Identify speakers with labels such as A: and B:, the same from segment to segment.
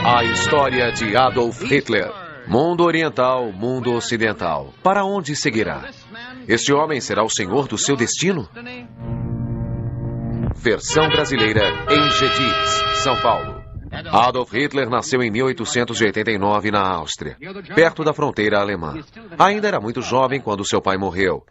A: A história de Adolf Hitler. Mundo oriental, mundo ocidental. Para onde seguirá? Este homem será o senhor do seu destino? Versão brasileira em Geddes, São Paulo. Adolf Hitler nasceu em 1889 na Áustria, perto da fronteira alemã. Ainda era muito jovem quando seu pai morreu.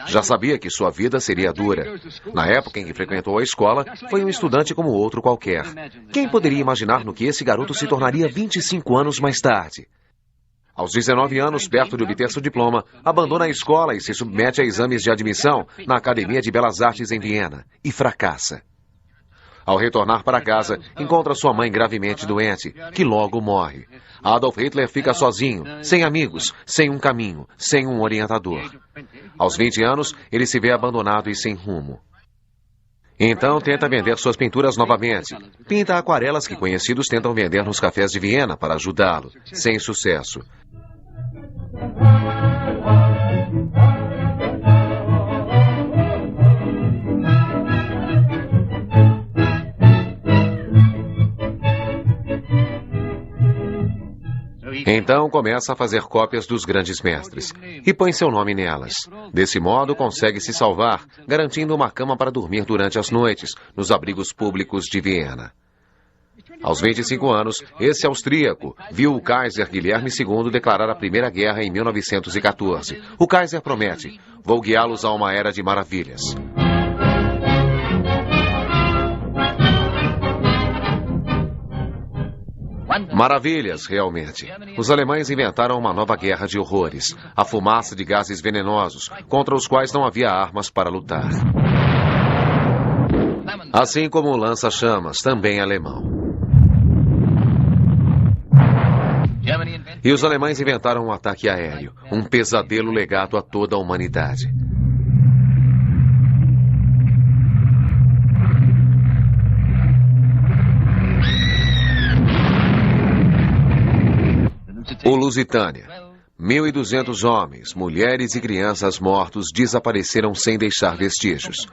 A: Já sabia que sua vida seria dura. Na época em que frequentou a escola, foi um estudante como outro qualquer. Quem poderia imaginar no que esse garoto se tornaria 25 anos mais tarde? Aos 19 anos, perto de obter seu diploma, abandona a escola e se submete a exames de admissão na Academia de Belas Artes em Viena, e fracassa. Ao retornar para casa, encontra sua mãe gravemente doente, que logo morre. Adolf Hitler fica sozinho, sem amigos, sem um caminho, sem um orientador. Aos 20 anos, ele se vê abandonado e sem rumo. Então tenta vender suas pinturas novamente. Pinta aquarelas que conhecidos tentam vender nos cafés de Viena para ajudá-lo, sem sucesso. Então começa a fazer cópias dos grandes mestres e põe seu nome nelas. Desse modo consegue se salvar, garantindo uma cama para dormir durante as noites, nos abrigos públicos de Viena. Aos 25 anos, esse austríaco viu o Kaiser Guilherme II declarar a Primeira Guerra em 1914. O Kaiser promete: vou guiá-los a uma era de maravilhas. Maravilhas, realmente. Os alemães inventaram uma nova guerra de horrores, a fumaça de gases venenosos, contra os quais não havia armas para lutar. Assim como o lança-chamas, também alemão. E os alemães inventaram um ataque aéreo, um pesadelo legado a toda a humanidade. O Lusitânia. 1.200 homens, mulheres e crianças mortos desapareceram sem deixar vestígios.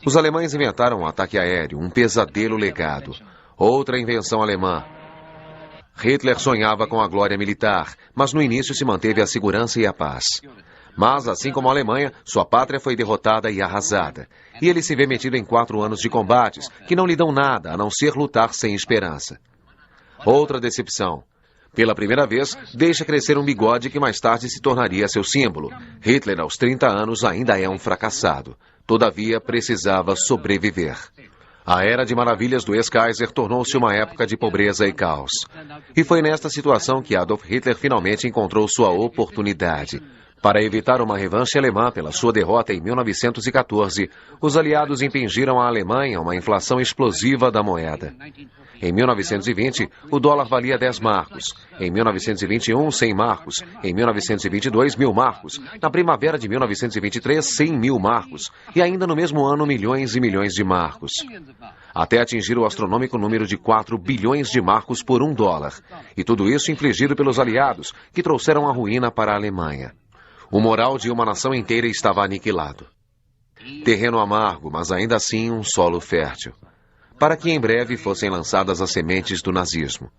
A: Os alemães inventaram um ataque aéreo, um pesadelo legado. Outra invenção alemã. Hitler sonhava com a glória militar, mas no início se manteve a segurança e a paz. Mas, assim como a Alemanha, sua pátria foi derrotada e arrasada. E ele se vê metido em 4 anos de combates, que não lhe dão nada, a não ser lutar sem esperança. Outra decepção. Pela primeira vez, deixa crescer um bigode que mais tarde se tornaria seu símbolo. Hitler, aos 30 anos, ainda é um fracassado. Todavia, precisava sobreviver. A Era de Maravilhas do ex-Kaiser tornou-se uma época de pobreza e caos. E foi nesta situação que Adolf Hitler finalmente encontrou sua oportunidade. Para evitar uma revanche alemã pela sua derrota em 1914, os aliados impingiram à Alemanha uma inflação explosiva da moeda. Em 1920, o dólar valia 10 marcos. Em 1921, 100 marcos. Em 1922, 1.000 marcos. Na primavera de 1923, 100.000 marcos. E ainda no mesmo ano, milhões e milhões de marcos. Até atingir o astronômico número de 4 bilhões de marcos por $1. E tudo isso infligido pelos aliados, que trouxeram a ruína para a Alemanha. O moral de uma nação inteira estava aniquilado. Terreno amargo, mas ainda assim um solo fértil. Para que em breve fossem lançadas as sementes do nazismo.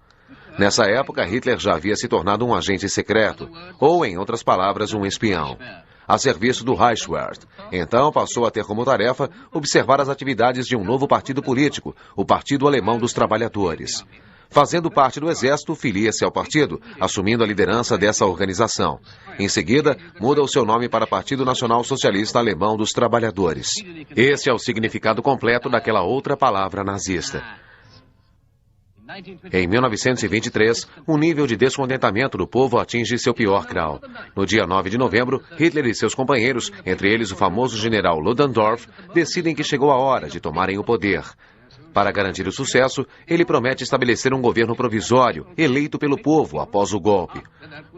A: Nessa época, Hitler já havia se tornado um agente secreto, ou, em outras palavras, um espião, a serviço do Reichswehr. Então passou a ter como tarefa observar as atividades de um novo partido político, o Partido Alemão dos Trabalhadores. Fazendo parte do exército, filia-se ao partido, assumindo a liderança dessa organização. Em seguida, muda o seu nome para Partido Nacional Socialista Alemão dos Trabalhadores. Esse é o significado completo daquela outra palavra nazista. Em 1923, o nível de descontentamento do povo atinge seu pior grau. No dia 9 de novembro, Hitler e seus companheiros, entre eles o famoso general Ludendorff, decidem que chegou a hora de tomarem o poder. Para garantir o sucesso, ele promete estabelecer um governo provisório, eleito pelo povo após o golpe.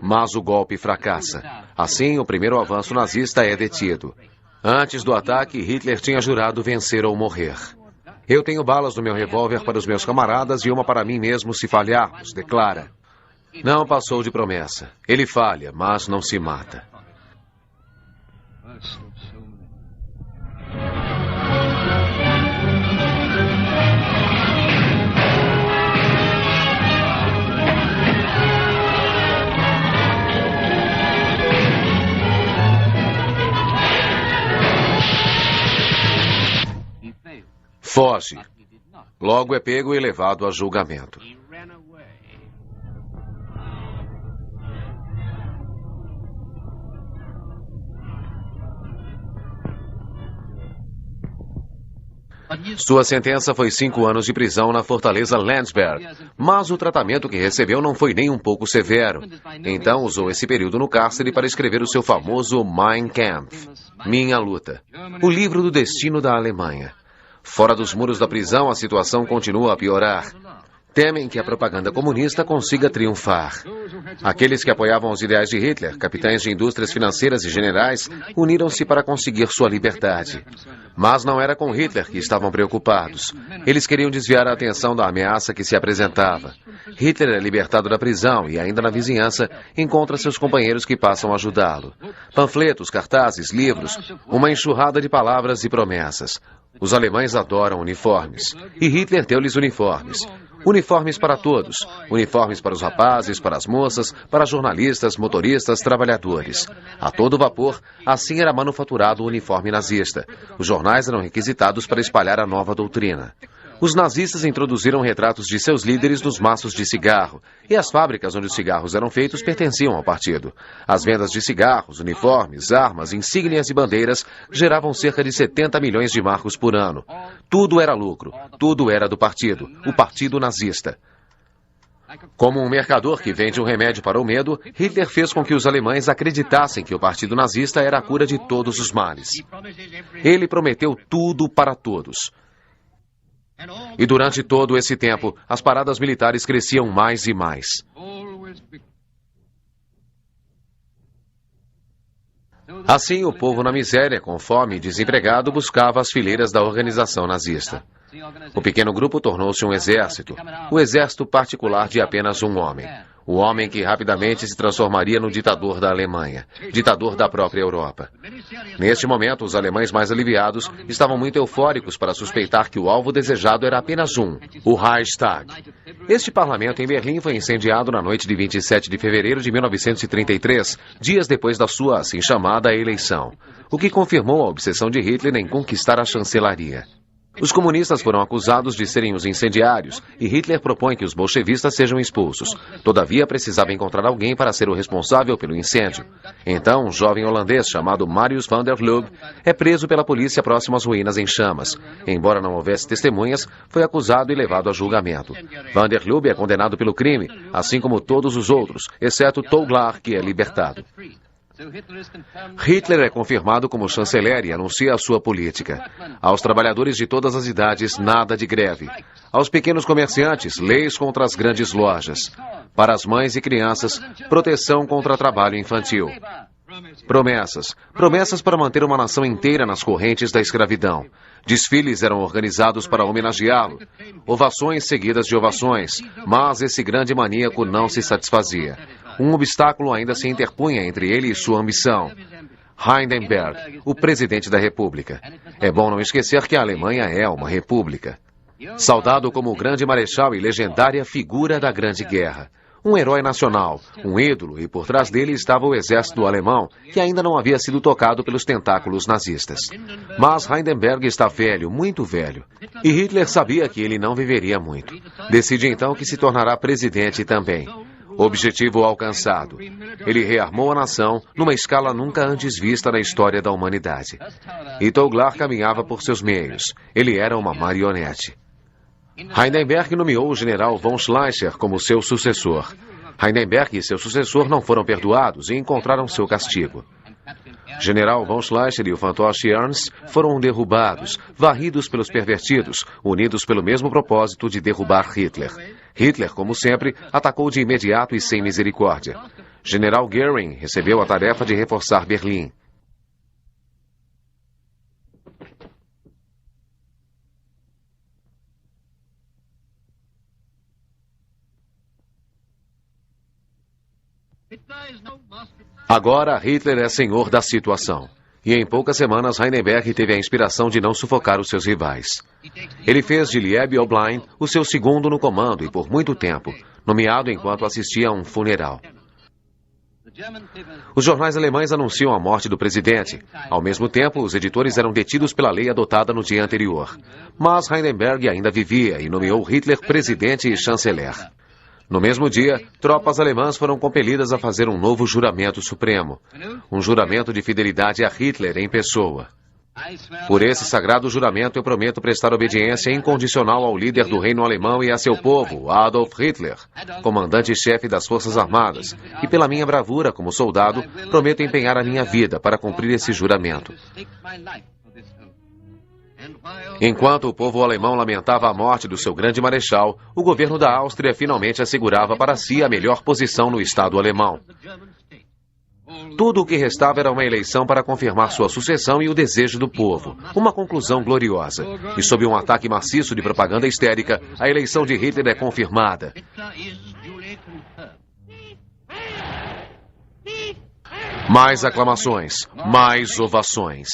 A: Mas o golpe fracassa. Assim, o primeiro avanço nazista é detido. Antes do ataque, Hitler tinha jurado vencer ou morrer. Eu tenho balas no meu revólver para os meus camaradas e uma para mim mesmo se falharmos, declara. Não passou de promessa. Ele falha, mas não se mata. Foge. Logo é pego e levado a julgamento. Sua sentença foi 5 anos de prisão na fortaleza Landsberg, mas o tratamento que recebeu não foi nem um pouco severo. Então usou esse período no cárcere para escrever o seu famoso Mein Kampf, Minha Luta, o livro do destino da Alemanha. Fora dos muros da prisão, a situação continua a piorar. Temem que a propaganda comunista consiga triunfar. Aqueles que apoiavam os ideais de Hitler, capitães de indústrias financeiras e generais, uniram-se para conseguir sua liberdade. Mas não era com Hitler que estavam preocupados. Eles queriam desviar a atenção da ameaça que se apresentava. Hitler é libertado da prisão e, ainda na vizinhança, encontra seus companheiros que passam a ajudá-lo. Panfletos, cartazes, livros, uma enxurrada de palavras e promessas. Os alemães adoram uniformes. E Hitler deu-lhes uniformes. Uniformes para todos. Uniformes para os rapazes, para as moças, para jornalistas, motoristas, trabalhadores. A todo vapor, assim era manufaturado o uniforme nazista. Os jornais eram requisitados para espalhar a nova doutrina. Os nazistas introduziram retratos de seus líderes nos maços de cigarro, e as fábricas onde os cigarros eram feitos pertenciam ao partido. As vendas de cigarros, uniformes, armas, insígnias e bandeiras geravam cerca de 70 milhões de marcos por ano. Tudo era lucro, tudo era do partido, o partido nazista. Como um mercador que vende um remédio para o medo, Hitler fez com que os alemães acreditassem que o partido nazista era a cura de todos os males. Ele prometeu tudo para todos. E durante todo esse tempo, as paradas militares cresciam mais e mais. Assim, o povo na miséria, com fome e desempregado, buscava as fileiras da organização nazista. O pequeno grupo tornou-se um exército, o exército particular de apenas um homem. O homem que rapidamente se transformaria no ditador da Alemanha, ditador da própria Europa. Neste momento, os alemães mais aliviados estavam muito eufóricos para suspeitar que o alvo desejado era apenas um, o Reichstag. Este parlamento em Berlim foi incendiado na noite de 27 de fevereiro de 1933, dias depois da sua assim chamada eleição, o que confirmou a obsessão de Hitler em conquistar a chancelaria. Os comunistas foram acusados de serem os incendiários e Hitler propõe que os bolchevistas sejam expulsos. Todavia, precisava encontrar alguém para ser o responsável pelo incêndio. Então, um jovem holandês chamado Marius van der Lubbe é preso pela polícia próximo às ruínas em chamas. Embora não houvesse testemunhas, foi acusado e levado a julgamento. Van der Lubbe é condenado pelo crime, assim como todos os outros, exceto Toglar, que é libertado. Hitler é confirmado como chanceler e anuncia a sua política. Aos trabalhadores de todas as idades, nada de greve. Aos pequenos comerciantes, leis contra as grandes lojas. Para as mães e crianças, proteção contra trabalho infantil. Promessas. Promessas para manter uma nação inteira nas correntes da escravidão. Desfiles eram organizados para homenageá-lo. Ovações seguidas de ovações. Mas esse grande maníaco não se satisfazia. Um obstáculo ainda se interpunha entre ele e sua ambição. Hindenburg, o presidente da República. É bom não esquecer que a Alemanha é uma república. Saudado como o grande marechal e legendária figura da Grande Guerra. Um herói nacional, um ídolo, e por trás dele estava o exército alemão, que ainda não havia sido tocado pelos tentáculos nazistas. Mas Hindenburg está velho, muito velho. E Hitler sabia que ele não viveria muito. Decide então que se tornará presidente também. Objetivo alcançado. Ele rearmou a nação numa escala nunca antes vista na história da humanidade. E Toglar caminhava por seus meios. Ele era uma marionete. Hindenburg nomeou o general von Schleicher como seu sucessor. Hindenburg e seu sucessor não foram perdoados e encontraram seu castigo. General von Schleicher e o fantoche Ernst foram derrubados, varridos pelos pervertidos, unidos pelo mesmo propósito de derrubar Hitler. Hitler, como sempre, atacou de imediato e sem misericórdia. General Göring recebeu a tarefa de reforçar Berlim. Agora, Hitler é senhor da situação. E em poucas semanas, Hindenburg teve a inspiração de não sufocar os seus rivais. Ele fez de Lieb Oberlein o seu segundo no comando e por muito tempo, nomeado enquanto assistia a um funeral. Os jornais alemães anunciam a morte do presidente. Ao mesmo tempo, os editores eram detidos pela lei adotada no dia anterior. Mas Hindenburg ainda vivia e nomeou Hitler presidente e chanceler. No mesmo dia, tropas alemãs foram compelidas a fazer um novo juramento supremo. Um juramento de fidelidade a Hitler em pessoa. Por esse sagrado juramento, eu prometo prestar obediência incondicional ao líder do reino alemão e a seu povo, Adolf Hitler, comandante-chefe das Forças Armadas, e pela minha bravura como soldado, prometo empenhar a minha vida para cumprir esse juramento. Enquanto o povo alemão lamentava a morte do seu grande marechal, o governo da Áustria finalmente assegurava para si a melhor posição no Estado alemão. Tudo o que restava era uma eleição para confirmar sua sucessão e o desejo do povo. Uma conclusão gloriosa. E sob um ataque maciço de propaganda histérica, a eleição de Hitler é confirmada. Mais aclamações, mais ovações.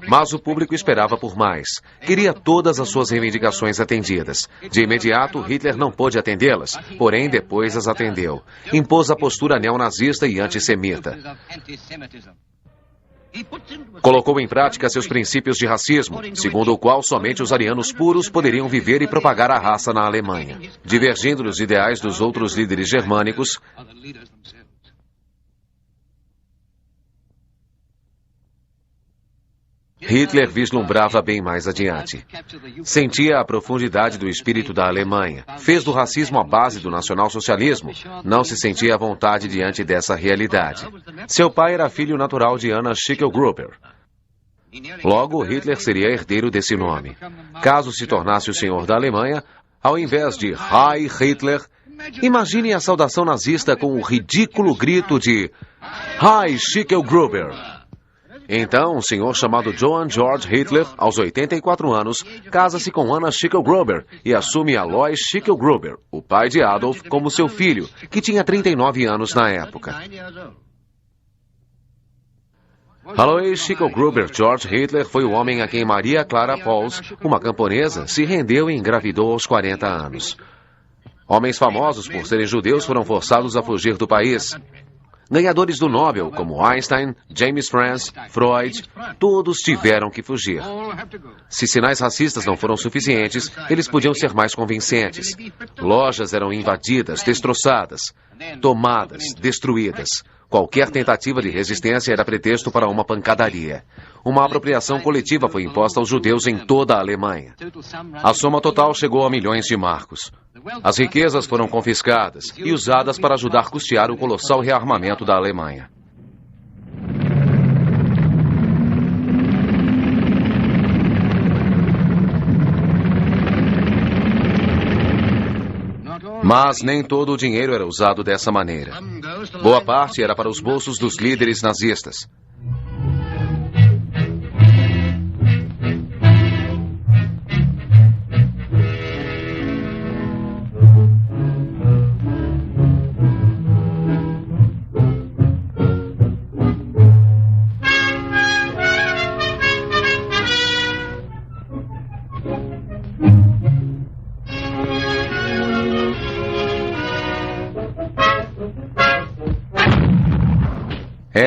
A: Mas o público esperava por mais. Queria todas as suas reivindicações atendidas. De imediato, Hitler não pôde atendê-las, porém depois as atendeu. Impôs a postura neonazista e antissemita. Colocou em prática seus princípios de racismo, segundo o qual somente os arianos puros poderiam viver e propagar a raça na Alemanha. Divergindo dos ideais dos outros líderes germânicos, Hitler vislumbrava bem mais adiante. Sentia a profundidade do espírito da Alemanha. Fez do racismo a base do nacionalsocialismo. Não se sentia à vontade diante dessa realidade. Seu pai era filho natural de Anna Schicklgruber. Logo, Hitler seria herdeiro desse nome. Caso se tornasse o senhor da Alemanha, ao invés de Heil Hitler, imagine a saudação nazista com o ridículo grito de Heil Schicklgruber. Então, um senhor chamado Johann Georg Hitler, aos 84 anos, casa-se com Anna Schicklgruber e assume Alois Schicklgruber, o pai de Adolf, como seu filho, que tinha 39 anos na época. Alois Schicklgruber Georg Hitler foi o homem a quem Maria Clara Pauls, uma camponesa, se rendeu e engravidou aos 40 anos. Homens famosos por serem judeus foram forçados a fugir do país. Ganhadores do Nobel, como Einstein, James Franz, Freud, todos tiveram que fugir. Se sinais racistas não foram suficientes, eles podiam ser mais convincentes. Lojas eram invadidas, destroçadas, tomadas, destruídas. Qualquer tentativa de resistência era pretexto para uma pancadaria. Uma apropriação coletiva foi imposta aos judeus em toda a Alemanha. A soma total chegou a milhões de marcos. As riquezas foram confiscadas e usadas para ajudar a custear o colossal rearmamento da Alemanha. Mas nem todo o dinheiro era usado dessa maneira. Boa parte era para os bolsos dos líderes nazistas.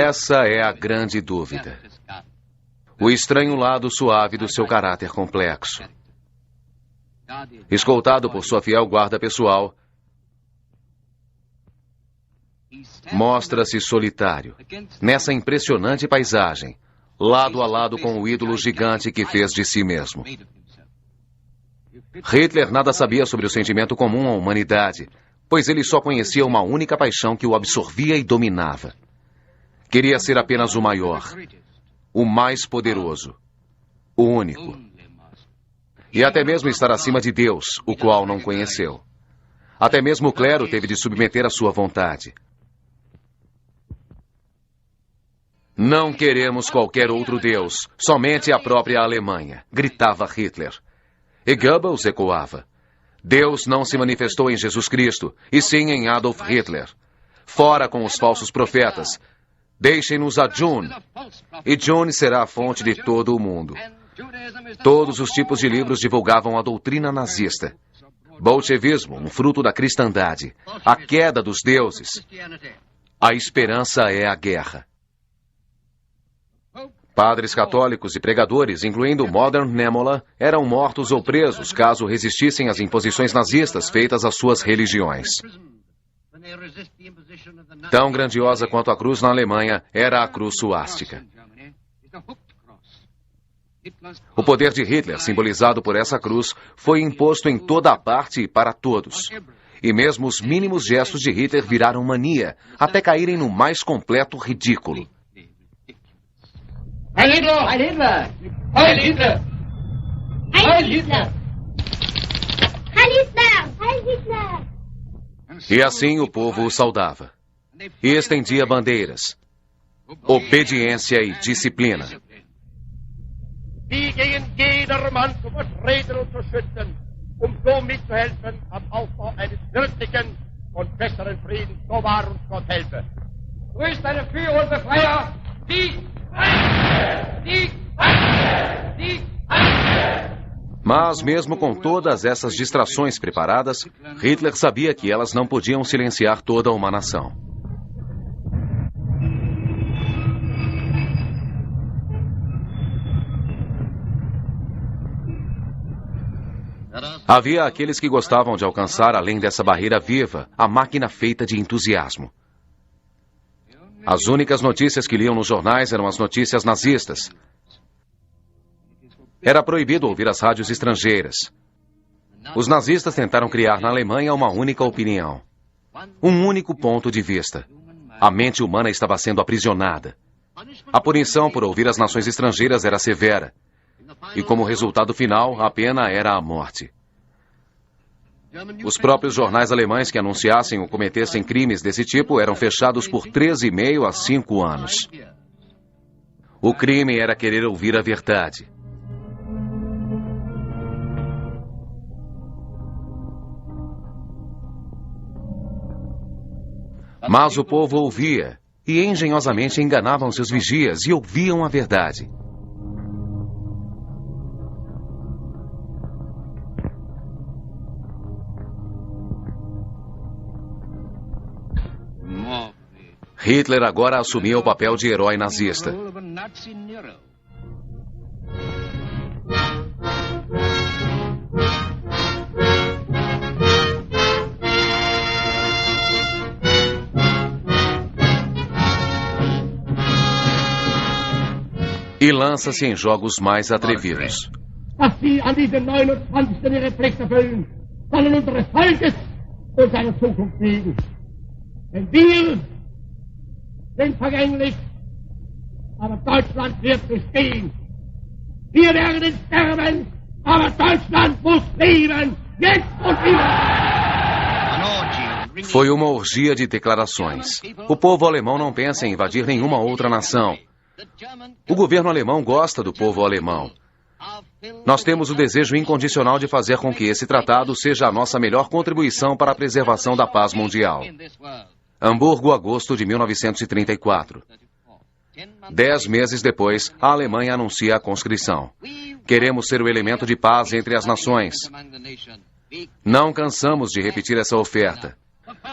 A: Essa é a grande dúvida. O estranho lado suave do seu caráter complexo. Escoltado por sua fiel guarda pessoal, mostra-se solitário, nessa impressionante paisagem, lado a lado com o ídolo gigante que fez de si mesmo. Hitler nada sabia sobre o sentimento comum à humanidade, pois ele só conhecia uma única paixão que o absorvia e dominava. Queria ser apenas o maior, o mais poderoso, o único. E até mesmo estar acima de Deus, o qual não conheceu. Até mesmo o clero teve de submeter a sua vontade. Não queremos qualquer outro Deus, somente a própria Alemanha, gritava Hitler. E Goebbels ecoava. Deus não se manifestou em Jesus Cristo, e sim em Adolf Hitler. Fora com os falsos profetas. Deixem-nos a June. E June será a fonte de todo o mundo. Todos os tipos de livros divulgavam a doutrina nazista. Bolchevismo, um fruto da cristandade. A queda dos deuses. A esperança é a guerra. Padres católicos e pregadores, incluindo Modern Nemola, eram mortos ou presos caso resistissem às imposições nazistas feitas às suas religiões. Tão grandiosa quanto a cruz na Alemanha era a cruz suástica. O poder de Hitler, simbolizado por essa cruz, foi imposto em toda a parte e para todos. E mesmo os mínimos gestos de Hitler viraram mania, até caírem no mais completo ridículo.
B: Heil Hitler! Heil Hitler! Heil Hitler! Heil Hitler!
C: Heil Hitler! Heil Hitler!
A: E assim o povo o saudava. E estendia bandeiras, obediência e disciplina.
B: Die gegen jedermann zu vertreten und zu schützen, so mitzuhelfen am Aufbau eines wirklichen und besseren Friedens. So wahr uns Gott helfe. So ist eine Führer und Befreier, die
A: Mas, mesmo com todas essas distrações preparadas, Hitler sabia que elas não podiam silenciar toda uma nação. Havia aqueles que gostavam de alcançar, além dessa barreira viva, a máquina feita de entusiasmo. As únicas notícias que liam nos jornais eram as notícias nazistas. Era proibido ouvir as rádios estrangeiras. Os nazistas tentaram criar na Alemanha uma única opinião. Um único ponto de vista. A mente humana estava sendo aprisionada. A punição por ouvir as nações estrangeiras era severa. E como resultado final, a pena era a morte. Os próprios jornais alemães que anunciassem ou cometessem crimes desse tipo eram fechados por 3,5 a 5 anos. O crime era querer ouvir a verdade. Mas o povo ouvia e engenhosamente enganavam seus vigias e ouviam a verdade. Hitler agora assumia o papel de herói nazista. E lança-se em jogos mais atrevidos.
B: Dass Sie an diesem 29. ihre Pflicht erfüllen, sollen unseres Volkes und seiner Zukunft liegen. Denn wir sind vergänglich, aber Deutschland wird bestehen. Wir werden sterben, aber Deutschland muss leben, jetzt und immer.
A: Foi uma orgia de declarações. O povo alemão não pensa em invadir nenhuma outra nação. O governo alemão gosta do povo alemão. Nós temos o desejo incondicional de fazer com que esse tratado seja a nossa melhor contribuição para a preservação da paz mundial. Hamburgo, agosto de 1934. 10 meses depois, a Alemanha anuncia a conscrição. Queremos ser o elemento de paz entre as nações. Não cansamos de repetir essa oferta.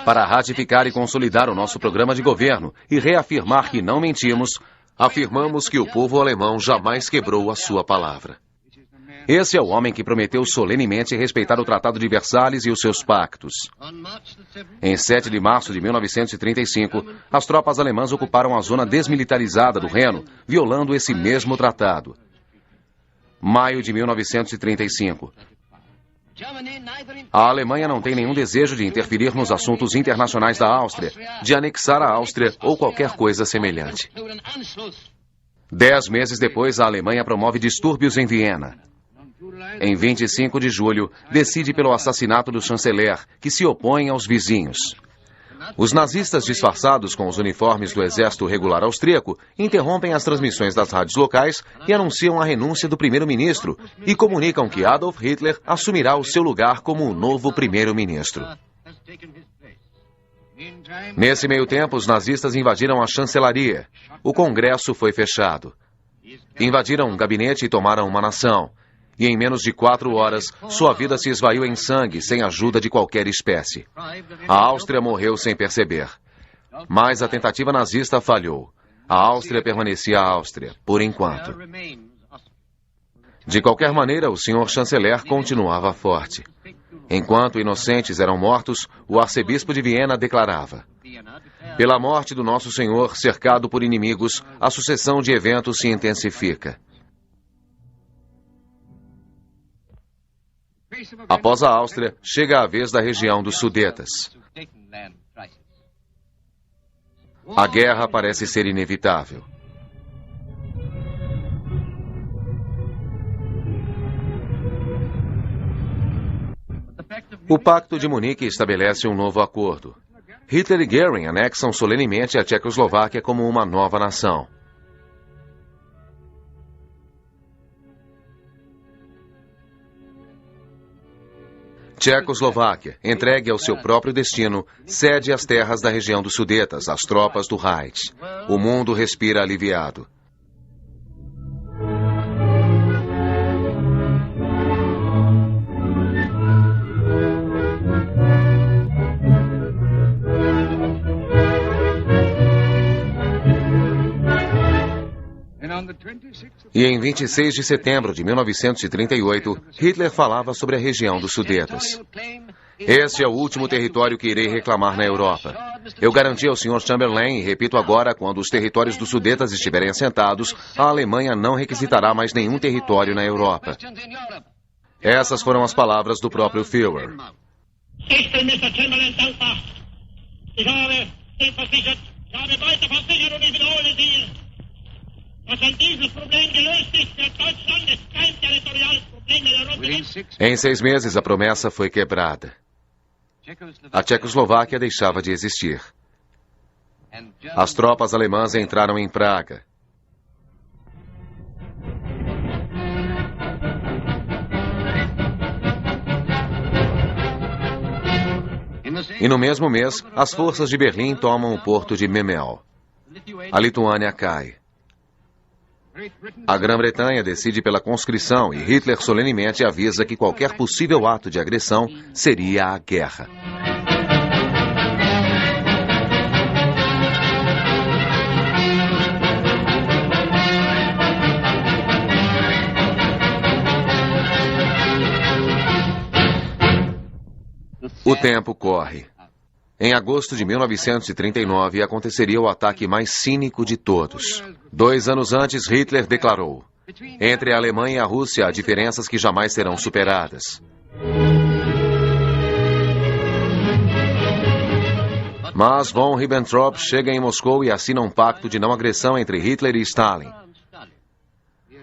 A: Para ratificar e consolidar o nosso programa de governo e reafirmar que não mentimos, afirmamos que o povo alemão jamais quebrou a sua palavra. Esse é o homem que prometeu solenemente respeitar o Tratado de Versalhes e os seus pactos. Em 7 de março de 1935, as tropas alemãs ocuparam a zona desmilitarizada do Reno, violando esse mesmo tratado. Maio de 1935. A Alemanha não tem nenhum desejo de interferir nos assuntos internacionais da Áustria, de anexar a Áustria ou qualquer coisa semelhante. 10 meses depois, a Alemanha promove distúrbios em Viena. Em 25 de julho, decide pelo assassinato do chanceler, que se opõe aos vizinhos. Os nazistas disfarçados com os uniformes do exército regular austríaco interrompem as transmissões das rádios locais e anunciam a renúncia do primeiro-ministro e comunicam que Adolf Hitler assumirá o seu lugar como o novo primeiro-ministro. Nesse meio tempo, os nazistas invadiram a chancelaria. O Congresso foi fechado. Invadiram um gabinete e tomaram uma nação. E em menos de 4 horas, sua vida se esvaiu em sangue, sem ajuda de qualquer espécie. A Áustria morreu sem perceber. Mas a tentativa nazista falhou. A Áustria permanecia a Áustria, por enquanto. De qualquer maneira, o senhor chanceler continuava forte. Enquanto inocentes eram mortos, o arcebispo de Viena declarava: pela morte do nosso senhor, cercado por inimigos, a sucessão de eventos se intensifica. Após a Áustria, chega a vez da região dos Sudetas. A guerra parece ser inevitável. O Pacto de Munique estabelece um novo acordo. Hitler e Göring anexam solenemente a Tchecoslováquia como uma nova nação. Tchecoslováquia, entregue ao seu próprio destino, cede as terras da região dos Sudetas às tropas do Reich. O mundo respira aliviado. E em 26 de setembro de 1938, Hitler falava sobre a região dos Sudetas. Este é o último território que irei reclamar na Europa. Eu garanti ao Sr. Chamberlain, e repito agora, quando os territórios dos Sudetas estiverem assentados, a Alemanha não requisitará mais nenhum território na Europa. Essas foram as palavras do próprio Führer. Em 6 meses, a promessa foi quebrada. A Tchecoslováquia deixava de existir. As tropas alemãs entraram em Praga. E no mesmo mês, as forças de Berlim tomam o porto de Memel. A Lituânia cai. A Grã-Bretanha decide pela conscrição e Hitler solenemente avisa que qualquer possível ato de agressão seria a guerra. O tempo corre. Em agosto de 1939, aconteceria o ataque mais cínico de todos. 2 anos antes, Hitler declarou: entre a Alemanha e a Rússia há diferenças que jamais serão superadas. Mas von Ribbentrop chega em Moscou e assina um pacto de não agressão entre Hitler e Stalin.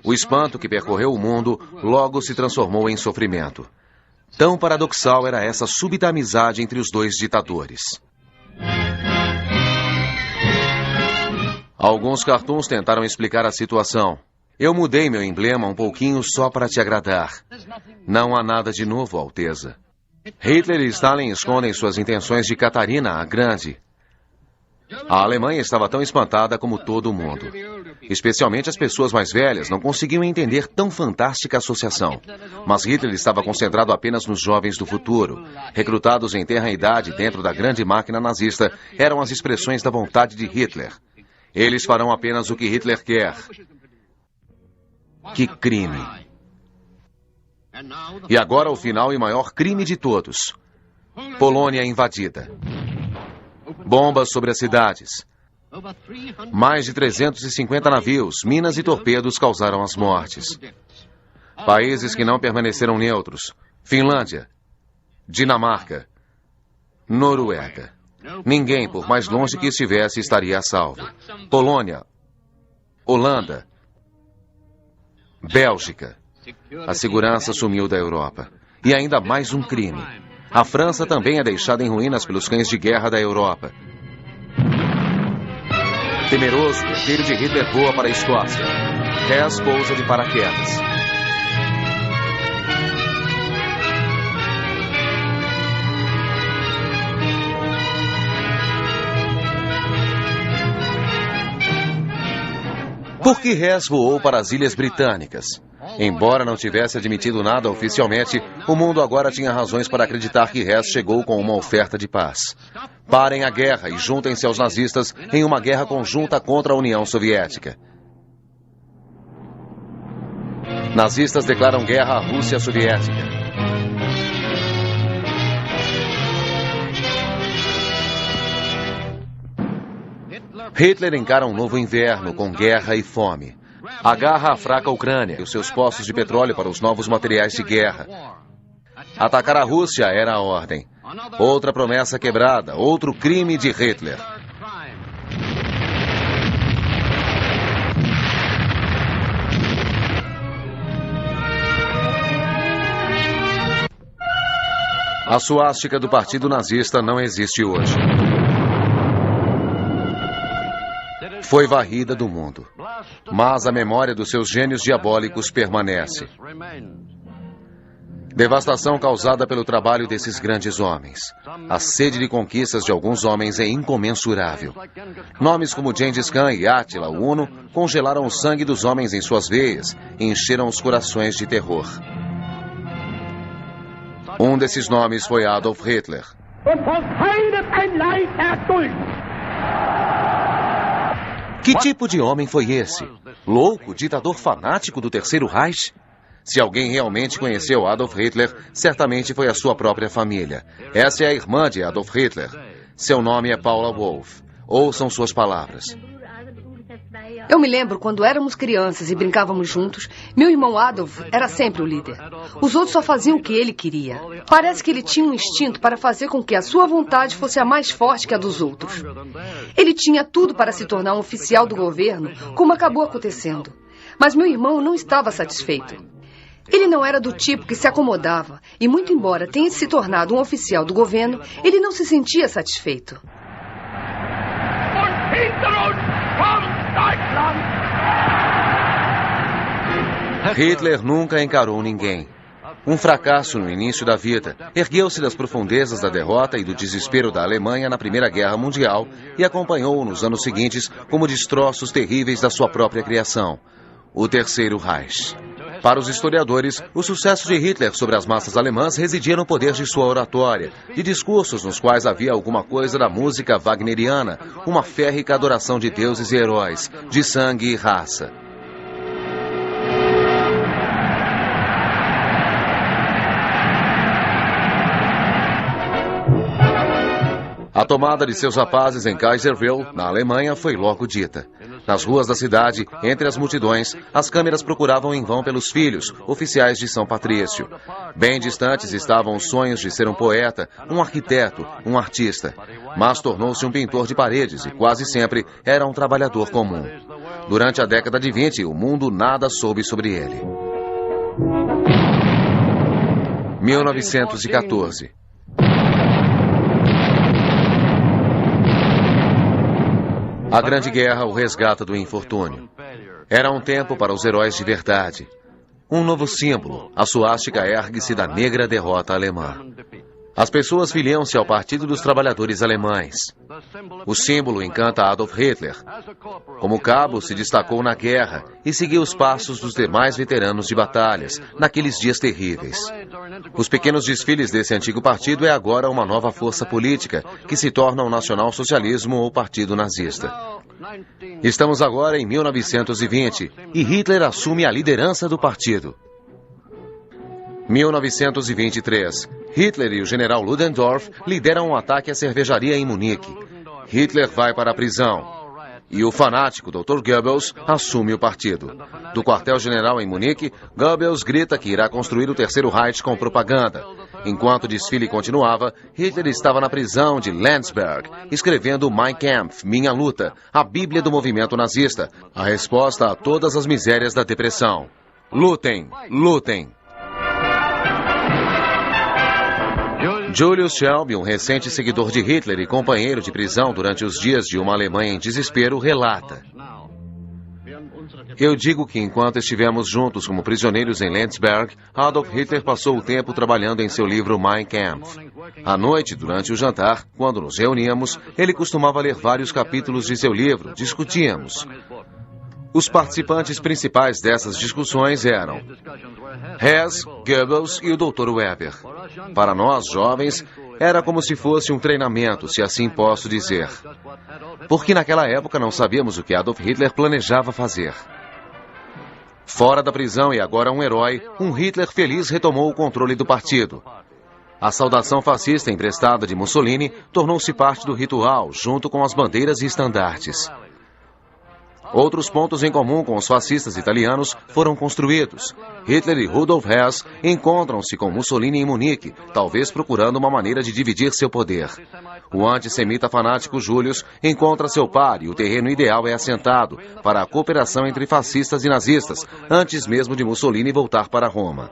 A: O espanto que percorreu o mundo logo se transformou em sofrimento. Tão paradoxal era essa súbita amizade entre os dois ditadores. Alguns cartoons tentaram explicar a situação. Eu mudei meu emblema um pouquinho só para te agradar. Não há nada de novo, Alteza. Hitler e Stalin escondem suas intenções de Catarina a Grande. A Alemanha estava tão espantada como todo mundo. Especialmente as pessoas mais velhas não conseguiam entender tão fantástica associação. Mas Hitler estava concentrado apenas nos jovens do futuro. Recrutados em tenra idade dentro da grande máquina nazista, eram as expressões da vontade de Hitler. Eles farão apenas o que Hitler quer. Que crime! E agora o final e maior crime de todos. Polônia invadida. Bombas sobre as cidades. Mais de 350 navios, minas e torpedos causaram as mortes. Países que não permaneceram neutros: Finlândia, Dinamarca, Noruega. Ninguém, por mais longe que estivesse, estaria a salvo. Polônia, Holanda, Bélgica. A segurança sumiu da Europa. E ainda mais um crime. A França também é deixada em ruínas pelos cães de guerra da Europa. Temeroso, o filho de Hitler voa para a Escócia. Hess pousa de paraquedas. Por que Hess voou para as Ilhas Britânicas? Embora não tivesse admitido nada oficialmente, o mundo agora tinha razões para acreditar que Hess chegou com uma oferta de paz. Parem a guerra e juntem-se aos nazistas em uma guerra conjunta contra a União Soviética. Nazistas declaram guerra à Rússia Soviética. Hitler encara um novo inverno com guerra e fome. Agarra a fraca Ucrânia e os seus poços de petróleo para os novos materiais de guerra. Atacar a Rússia era a ordem. Outra promessa quebrada, outro crime de Hitler. A suástica do Partido Nazista não existe hoje. Foi varrida do mundo, mas a memória dos seus gênios diabólicos permanece. Devastação causada pelo trabalho desses grandes homens. A sede de conquistas de alguns homens é incomensurável. Nomes como Gengis Khan e Átila, o Uno, congelaram o sangue dos homens em suas veias e encheram os corações de terror. Um desses nomes foi Adolf Hitler. Que tipo de homem foi esse? Louco, ditador fanático do Terceiro Reich? Se alguém realmente conheceu Adolf Hitler, certamente foi a sua própria família. Essa é a irmã de Adolf Hitler. Seu nome é Paula Wolf. Ouçam suas palavras.
D: Eu me lembro quando éramos crianças e brincávamos juntos, meu irmão Adolf era sempre o líder. Os outros só faziam o que ele queria. Parece que ele tinha um instinto para fazer com que a sua vontade fosse a mais forte que a dos outros. Ele tinha tudo para se tornar um oficial do governo, como acabou acontecendo. Mas meu irmão não estava satisfeito. Ele não era do tipo que se acomodava, e muito embora tenha se tornado um oficial do governo, ele não se sentia satisfeito.
A: Hitler nunca encarou ninguém. Um fracasso no início da vida, ergueu-se das profundezas da derrota e do desespero da Alemanha na Primeira Guerra Mundial e acompanhou nos anos seguintes como destroços terríveis da sua própria criação, o Terceiro Reich. Para os historiadores, o sucesso de Hitler sobre as massas alemãs residia no poder de sua oratória, de discursos nos quais havia alguma coisa da música wagneriana, uma férrica adoração de deuses e heróis, de sangue e raça. A tomada de seus rapazes em Kaiserville, na Alemanha, foi logo dita. Nas ruas da cidade, entre as multidões, as câmeras procuravam em vão pelos filhos, oficiais de São Patrício. Bem distantes estavam os sonhos de ser um poeta, um arquiteto, um artista. Mas tornou-se um pintor de paredes e quase sempre era um trabalhador comum. Durante a década de 20, o mundo nada soube sobre ele. 1914. A Grande Guerra o resgata do infortúnio. Era um tempo para os heróis de verdade. Um novo símbolo, a suástica ergue-se da negra derrota alemã. As pessoas filiam-se ao Partido dos Trabalhadores Alemães. O símbolo encanta Adolf Hitler. Como cabo, se destacou na guerra e seguiu os passos dos demais veteranos de batalhas, naqueles dias terríveis. Os pequenos desfiles desse antigo partido é agora uma nova força política, que se torna o nacional-socialismo ou Partido Nazista. Estamos agora em 1920 e Hitler assume a liderança do partido. 1923. Hitler e o general Ludendorff lideram um ataque à cervejaria em Munique. Hitler vai para a prisão. E o fanático Dr. Goebbels assume o partido. Do quartel-general em Munique, Goebbels grita que irá construir o Terceiro Reich com propaganda. Enquanto o desfile continuava, Hitler estava na prisão de Landsberg, escrevendo Mein Kampf, Minha Luta, a Bíblia do movimento nazista, a resposta a todas as misérias da depressão. Lutem, lutem! Julius Shelby, um recente seguidor de Hitler e companheiro de prisão durante os dias de uma Alemanha em desespero, relata: Eu digo que enquanto estivemos juntos como prisioneiros em Landsberg, Adolf Hitler passou o tempo trabalhando em seu livro Mein Kampf. À noite, durante o jantar, quando nos reuníamos, ele costumava ler vários capítulos de seu livro, discutíamos. Os participantes principais dessas discussões eram Hess, Goebbels e o Dr. Weber. Para nós, jovens, era como se fosse um treinamento, se assim posso dizer. Porque naquela época não sabíamos o que Adolf Hitler planejava fazer. Fora da prisão e agora um herói, um Hitler feliz retomou o controle do partido. A saudação fascista emprestada de Mussolini tornou-se parte do ritual, junto com as bandeiras e estandartes. Outros pontos em comum com os fascistas italianos foram construídos. Hitler e Rudolf Hess encontram-se com Mussolini em Munique, talvez procurando uma maneira de dividir seu poder. O antissemita fanático Julius encontra seu par e o terreno ideal é assentado para a cooperação entre fascistas e nazistas, antes mesmo de Mussolini voltar para Roma.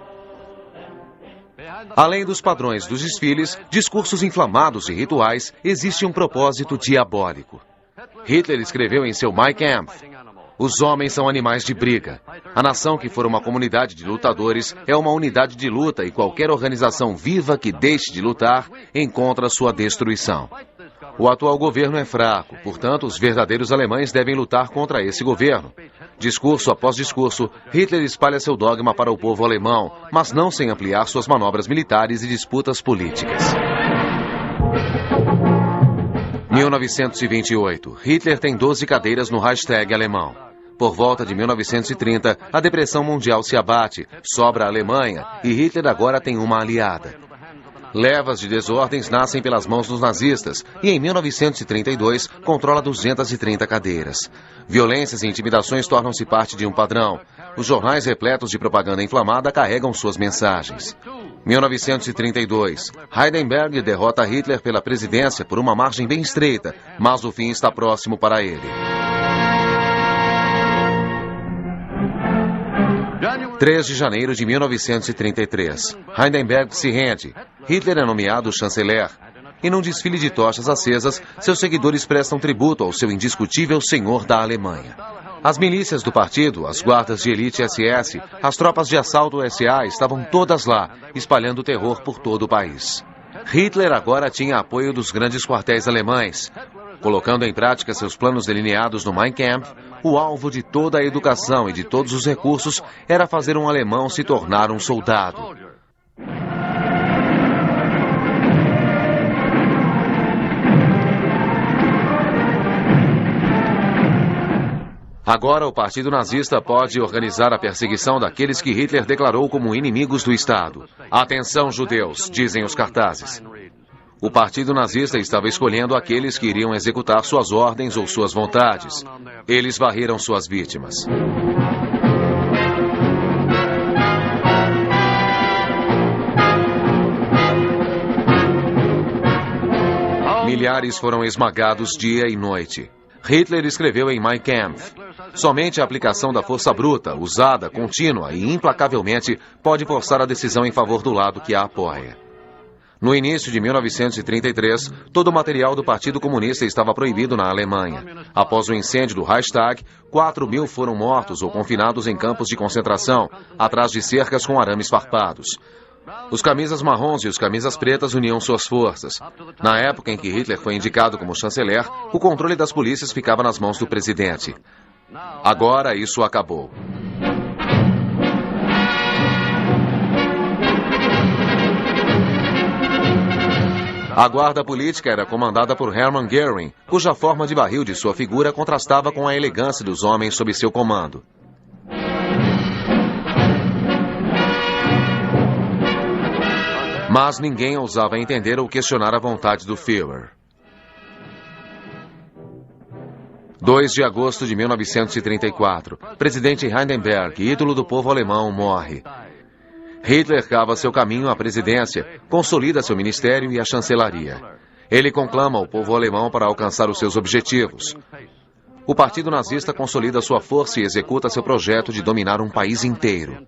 A: Além dos padrões dos desfiles, discursos inflamados e rituais, existe um propósito diabólico. Hitler escreveu em seu Mein Kampf: os homens são animais de briga. A nação que for uma comunidade de lutadores é uma unidade de luta e qualquer organização viva que deixe de lutar encontra sua destruição. O atual governo é fraco, portanto, os verdadeiros alemães devem lutar contra esse governo. Discurso após discurso, Hitler espalha seu dogma para o povo alemão, mas não sem ampliar suas manobras militares e disputas políticas. 1928. Hitler tem 12 cadeiras no Reichstag alemão. Por volta de 1930, a depressão mundial se abate, sobra a Alemanha e Hitler agora tem uma aliada. Levas de desordens nascem pelas mãos dos nazistas e em 1932 controla 230 cadeiras. Violências e intimidações tornam-se parte de um padrão. Os jornais repletos de propaganda inflamada carregam suas mensagens. 1932. Hindenburg derrota Hitler pela presidência por uma margem bem estreita, mas o fim está próximo para ele. 3 de janeiro de 1933. Hindenburg se rende. Hitler é nomeado chanceler. E num desfile de tochas acesas, seus seguidores prestam tributo ao seu indiscutível senhor da Alemanha. As milícias do partido, as guardas de elite SS, as tropas de assalto SA estavam todas lá, espalhando terror por todo o país. Hitler agora tinha apoio dos grandes quartéis alemães. Colocando em prática seus planos delineados no Mein Kampf, o alvo de toda a educação e de todos os recursos era fazer um alemão se tornar um soldado. Agora o Partido Nazista pode organizar a perseguição daqueles que Hitler declarou como inimigos do Estado. Atenção, judeus, dizem os cartazes. O Partido Nazista estava escolhendo aqueles que iriam executar suas ordens ou suas vontades. Eles varreram suas vítimas. Milhares foram esmagados dia e noite. Hitler escreveu em Mein Kampf: somente a aplicação da força bruta, usada, contínua e implacavelmente, pode forçar a decisão em favor do lado que a apoia. No início de 1933, todo o material do Partido Comunista estava proibido na Alemanha. Após o incêndio do Reichstag, 4.000 foram mortos ou confinados em campos de concentração, atrás de cercas com arames farpados. Os camisas marrons e os camisas pretas uniam suas forças. Na época em que Hitler foi indicado como chanceler, o controle das polícias ficava nas mãos do presidente. Agora isso acabou. A guarda política era comandada por Hermann Göring, cuja forma de barril de sua figura contrastava com a elegância dos homens sob seu comando. Mas ninguém ousava entender ou questionar a vontade do Führer. 2 de agosto de 1934, presidente Hindenburg, ídolo do povo alemão, morre. Hitler cava seu caminho à presidência, consolida seu ministério e a chancelaria. Ele conclama o povo alemão para alcançar os seus objetivos. O Partido Nazista consolida sua força e executa seu projeto de dominar um país inteiro.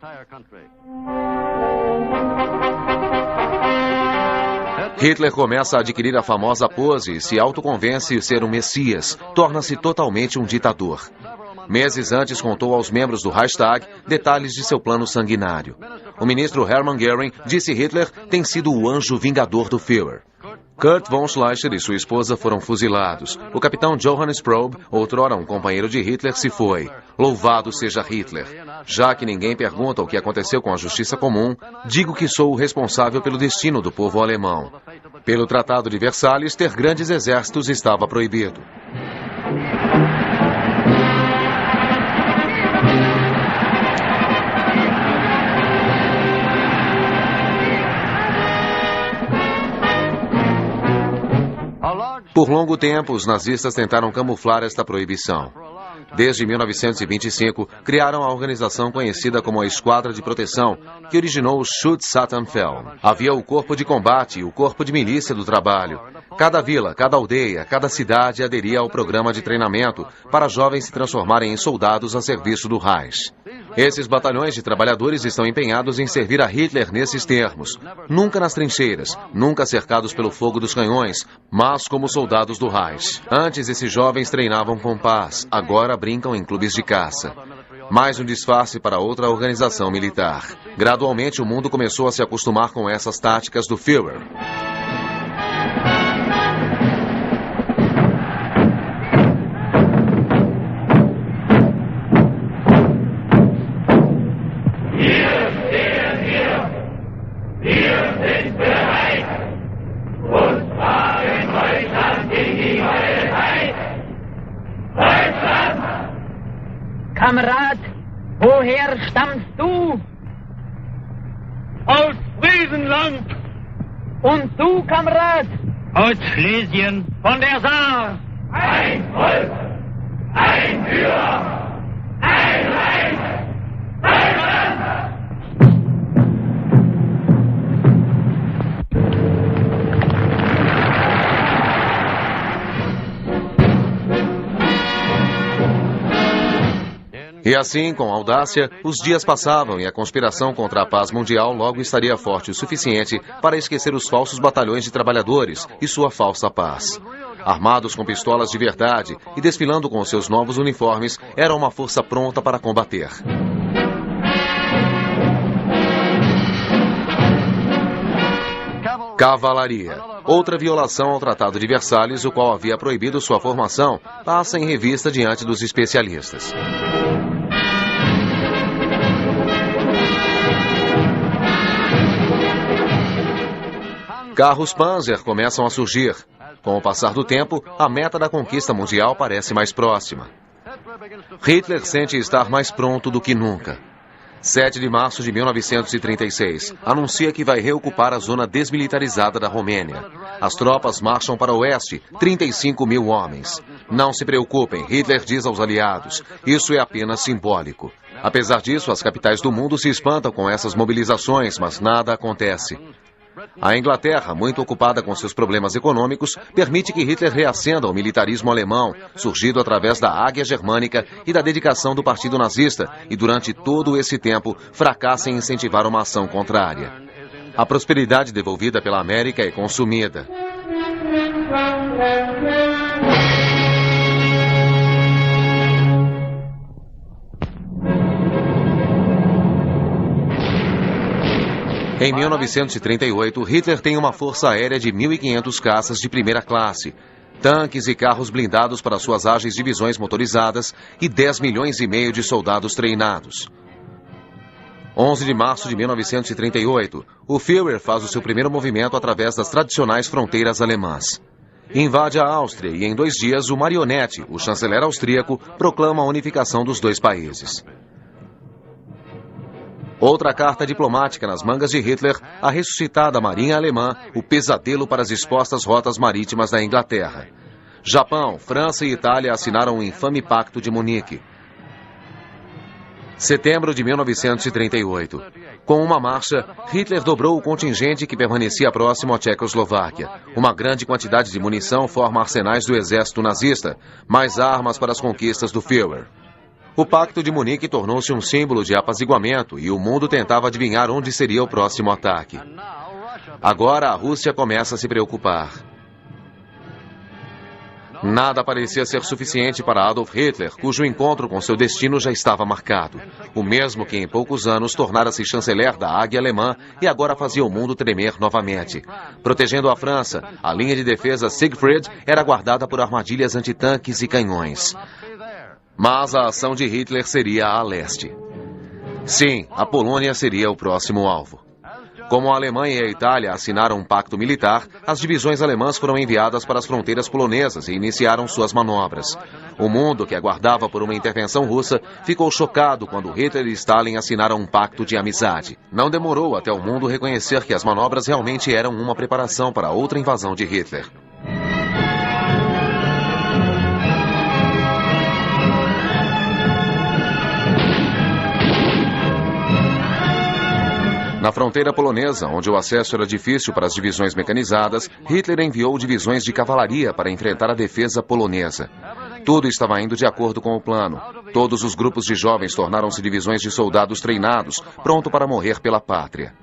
A: Hitler começa a adquirir a famosa pose e se autoconvence ser um messias, torna-se totalmente um ditador. Meses antes contou aos membros do Reichstag detalhes de seu plano sanguinário. O ministro Hermann Göring disse Hitler tem sido o anjo vingador do Führer. Kurt von Schleicher e sua esposa foram fuzilados. O capitão Johannes Probe, outrora um companheiro de Hitler, se foi. Louvado seja Hitler. Já que ninguém pergunta o que aconteceu com a justiça comum, digo que sou o responsável pelo destino do povo alemão. Pelo Tratado de Versalhes, ter grandes exércitos estava proibido. Por longo tempo, os nazistas tentaram camuflar esta proibição. Desde 1925, criaram a organização conhecida como a Esquadra de Proteção, que originou o Schutzsattenfeld. Havia o corpo de combate e o corpo de milícia do trabalho. Cada vila, cada aldeia, cada cidade aderia ao programa de treinamento para jovens se transformarem em soldados a serviço do Reich. Esses batalhões de trabalhadores estão empenhados em servir a Hitler nesses termos. Nunca nas trincheiras, nunca cercados pelo fogo dos canhões, mas como soldados do Reich. Antes, esses jovens treinavam com paz, agora brincam em clubes de caça. Mais um disfarce para outra organização militar. Gradualmente, o mundo começou a se acostumar com essas táticas do Führer.
E: Kamerad, woher stammst du?
B: Aus Friesenland.
E: Und du, Kamerad?
B: Aus Schlesien, von der Saar.
F: Ein Volk, ein Führer, ein Reich, Deutschland!
A: E assim, com audácia, os dias passavam e a conspiração contra a paz mundial logo estaria forte o suficiente para esquecer os falsos batalhões de trabalhadores e sua falsa paz. Armados com pistolas de verdade e desfilando com seus novos uniformes, era uma força pronta para combater. Cavalaria. Outra violação ao Tratado de Versalhes, o qual havia proibido sua formação, passa em revista diante dos especialistas. Carros Panzer começam a surgir. Com o passar do tempo, a meta da conquista mundial parece mais próxima. Hitler sente estar mais pronto do que nunca. 7 de março de 1936, anuncia que vai reocupar a zona desmilitarizada da Romênia. As tropas marcham para o oeste, 35 mil homens. Não se preocupem, Hitler diz aos aliados, isso é apenas simbólico. Apesar disso, as capitais do mundo se espantam com essas mobilizações, mas nada acontece. A Inglaterra, muito ocupada com seus problemas econômicos, permite que Hitler reacenda o militarismo alemão, surgido através da Águia Germânica e da dedicação do Partido Nazista, e durante todo esse tempo fracassa em incentivar uma ação contrária. A prosperidade devolvida pela América é consumida. Em 1938, Hitler tem uma força aérea de 1.500 caças de primeira classe, tanques e carros blindados para suas ágeis divisões motorizadas e 10 milhões e meio de soldados treinados. 11 de março de 1938, o Führer faz o seu primeiro movimento através das tradicionais fronteiras alemãs. Invade a Áustria e em 2 dias o Marionete, o chanceler austríaco, proclama a unificação dos dois países. Outra carta diplomática nas mangas de Hitler, a ressuscitada marinha alemã, o pesadelo para as expostas rotas marítimas da Inglaterra. Japão, França e Itália assinaram o infame Pacto de Munique. Setembro de 1938. Com uma marcha, Hitler dobrou o contingente que permanecia próximo à Tchecoslováquia. Uma grande quantidade de munição forma arsenais do exército nazista, mais armas para as conquistas do Führer. O Pacto de Munique tornou-se um símbolo de apaziguamento e o mundo tentava adivinhar onde seria o próximo ataque. Agora a Rússia começa a se preocupar. Nada parecia ser suficiente para Adolf Hitler, cujo encontro com seu destino já estava marcado. O mesmo que em poucos anos tornara-se chanceler da Águia Alemã e agora fazia o mundo tremer novamente. Protegendo a França, a linha de defesa Siegfried era guardada por armadilhas antitanques e canhões. Mas a ação de Hitler seria a leste. Sim, a Polônia seria o próximo alvo. Como a Alemanha e a Itália assinaram um pacto militar, as divisões alemãs foram enviadas para as fronteiras polonesas e iniciaram suas manobras. O mundo, que aguardava por uma intervenção russa, ficou chocado quando Hitler e Stalin assinaram um pacto de amizade. Não demorou até o mundo reconhecer que as manobras realmente eram uma preparação para outra invasão de Hitler. Na fronteira polonesa, onde o acesso era difícil para as divisões mecanizadas, Hitler enviou divisões de cavalaria para enfrentar a defesa polonesa. Tudo estava indo de acordo com o plano. Todos os grupos de jovens tornaram-se divisões de soldados treinados, prontos para morrer pela pátria.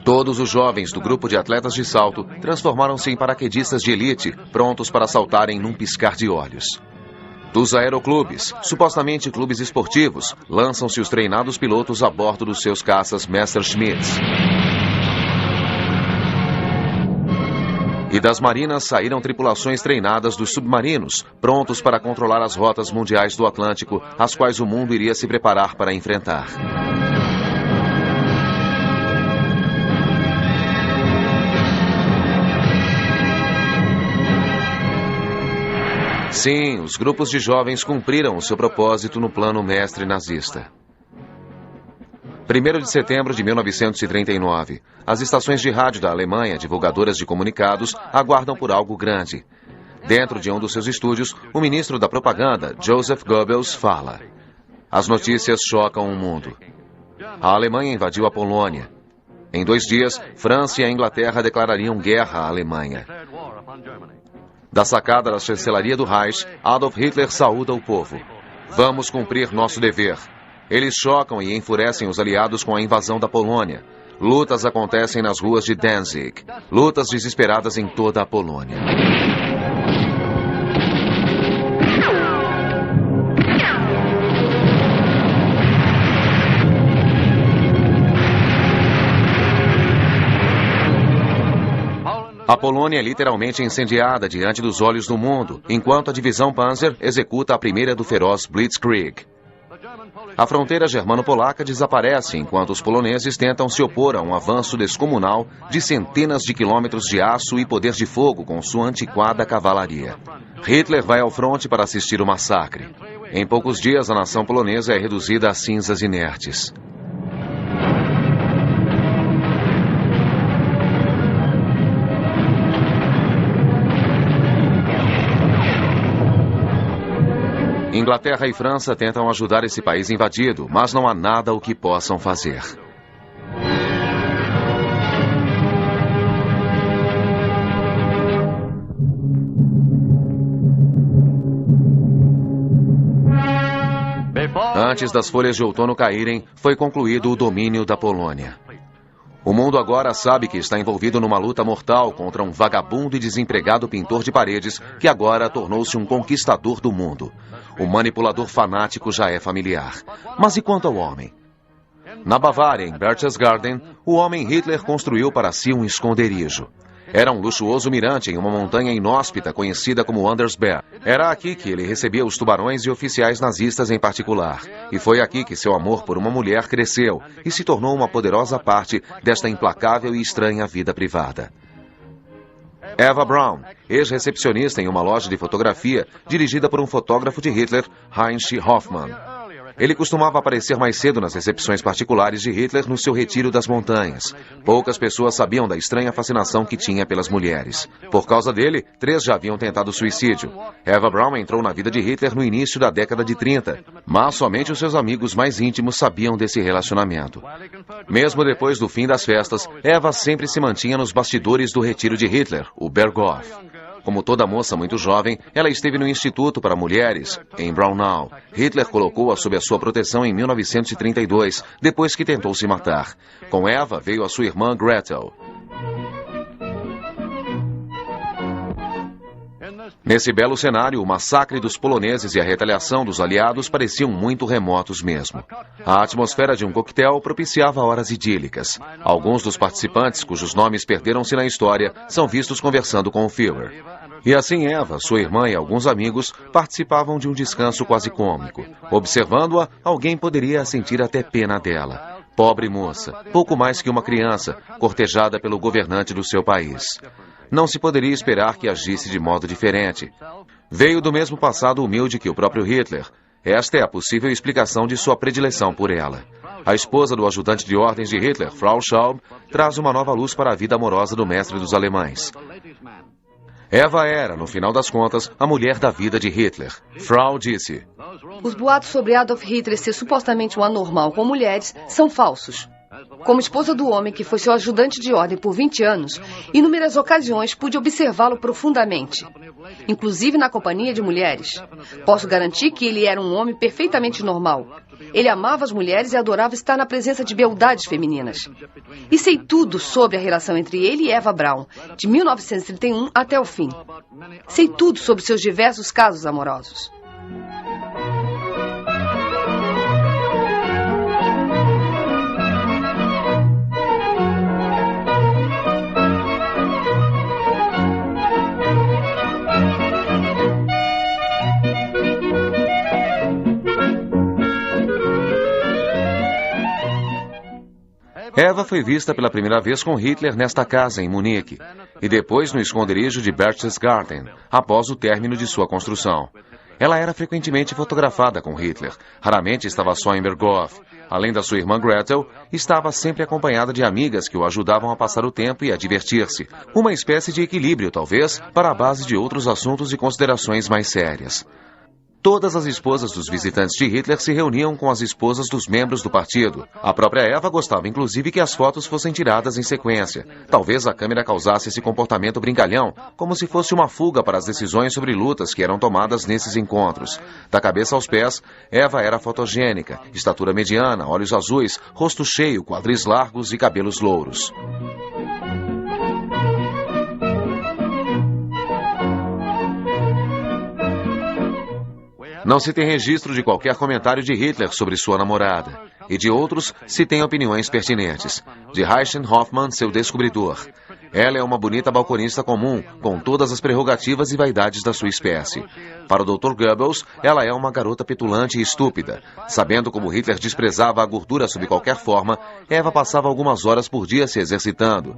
A: Todos os jovens do grupo de atletas de salto transformaram-se em paraquedistas de elite, prontos para saltarem num piscar de olhos. Dos aeroclubes, supostamente clubes esportivos, lançam-se os treinados pilotos a bordo dos seus caças Messerschmitts. E das marinas saíram tripulações treinadas dos submarinos, prontos para controlar as rotas mundiais do Atlântico, as quais o mundo iria se preparar para enfrentar. Sim, os grupos de jovens cumpriram o seu propósito no plano mestre nazista. 1º de setembro de 1939. As estações de rádio da Alemanha, divulgadoras de comunicados, aguardam por algo grande. Dentro de um dos seus estúdios, o ministro da propaganda, Joseph Goebbels, fala. As notícias chocam o mundo. A Alemanha invadiu a Polônia. Em 2 dias, França e a Inglaterra declarariam guerra à Alemanha. Da sacada da chancelaria do Reich, Adolf Hitler saúda o povo. Vamos cumprir nosso dever. Eles chocam e enfurecem os aliados com a invasão da Polônia. Lutas acontecem nas ruas de Danzig. Lutas desesperadas em toda a Polônia. A Polônia é literalmente incendiada diante dos olhos do mundo, enquanto a divisão Panzer executa a primeira do feroz Blitzkrieg. A fronteira germano-polaca desaparece enquanto os poloneses tentam se opor a um avanço descomunal de centenas de quilômetros de aço e poder de fogo com sua antiquada cavalaria. Hitler vai ao fronte para assistir o massacre. Em poucos dias, a nação polonesa é reduzida a cinzas inertes. Inglaterra e França tentam ajudar esse país invadido, mas não há nada o que possam fazer. Antes das folhas de outono caírem, foi concluído o domínio da Polônia. O mundo agora sabe que está envolvido numa luta mortal contra um vagabundo e desempregado pintor de paredes que agora tornou-se um conquistador do mundo. O manipulador fanático já é familiar. Mas e quanto ao homem? Na Bavária, em Berchtesgaden, o homem Hitler construiu para si um esconderijo. Era um luxuoso mirante em uma montanha inóspita conhecida como Andersberg. Era aqui que ele recebia os tubarões e oficiais nazistas em particular. E foi aqui que seu amor por uma mulher cresceu e se tornou uma poderosa parte desta implacável e estranha vida privada. Eva Braun, ex-recepcionista em uma loja de fotografia dirigida por um fotógrafo de Hitler, Heinrich Hoffmann. Ele costumava aparecer mais cedo nas recepções particulares de Hitler no seu retiro das montanhas. Poucas pessoas sabiam da estranha fascinação que tinha pelas mulheres. Por causa dele, 3 já haviam tentado suicídio. Eva Braun entrou na vida de Hitler no início da década de 30, mas somente os seus amigos mais íntimos sabiam desse relacionamento. Mesmo depois do fim das festas, Eva sempre se mantinha nos bastidores do retiro de Hitler, o Berghof. Como toda moça muito jovem, ela esteve no Instituto para Mulheres, em Braunau. Hitler colocou-a sob a sua proteção em 1932, depois que tentou se matar. Com Eva veio a sua irmã Gretel. Nesse belo cenário, o massacre dos poloneses e a retaliação dos aliados pareciam muito remotos mesmo. A atmosfera de um coquetel propiciava horas idílicas. Alguns dos participantes, cujos nomes perderam-se na história, são vistos conversando com o Führer. E assim Eva, sua irmã e alguns amigos participavam de um descanso quase cômico. Observando-a, alguém poderia sentir até pena dela. Pobre moça, pouco mais que uma criança, cortejada pelo governante do seu país. Não se poderia esperar que agisse de modo diferente. Veio do mesmo passado humilde que o próprio Hitler. Esta é a possível explicação de sua predileção por ela. A esposa do ajudante de ordens de Hitler, Frau Schaub, traz uma nova luz para a vida amorosa do mestre dos alemães. Eva era, no final das contas, a mulher da vida de Hitler. Frau disse:
D: os boatos sobre Adolf Hitler ser supostamente um anormal com mulheres são falsos. Como esposa do homem que foi seu ajudante de ordem por 20 anos, em inúmeras ocasiões pude observá-lo profundamente, inclusive na companhia de mulheres. Posso garantir que ele era um homem perfeitamente normal. Ele amava as mulheres e adorava estar na presença de beldades femininas. E sei tudo sobre a relação entre ele e Eva Braun, de 1931 até o fim. Sei tudo sobre seus diversos casos amorosos.
A: Eva foi vista pela primeira vez com Hitler nesta casa, em Munique, e depois no esconderijo de Berchtesgaden, após o término de sua construção. Ela era frequentemente fotografada com Hitler, raramente estava só em Berghof. Além da sua irmã Gretel, estava sempre acompanhada de amigas que o ajudavam a passar o tempo e a divertir-se. Uma espécie de equilíbrio, talvez, para a base de outros assuntos e considerações mais sérias. Todas as esposas dos visitantes de Hitler se reuniam com as esposas dos membros do partido. A própria Eva gostava, inclusive, que as fotos fossem tiradas em sequência. Talvez a câmera causasse esse comportamento brincalhão, como se fosse uma fuga para as decisões sobre lutas que eram tomadas nesses encontros. Da cabeça aos pés, Eva era fotogênica, estatura mediana, olhos azuis, rosto cheio, quadris largos e cabelos louros. Não se tem registro de qualquer comentário de Hitler sobre sua namorada, e de outros se tem opiniões pertinentes. De Reichen Hoffmann, seu descobridor. Ela é uma bonita balconista comum, com todas as prerrogativas e vaidades da sua espécie. Para o Dr. Goebbels, ela é uma garota petulante e estúpida. Sabendo como Hitler desprezava a gordura sob qualquer forma, Eva passava algumas horas por dia se exercitando.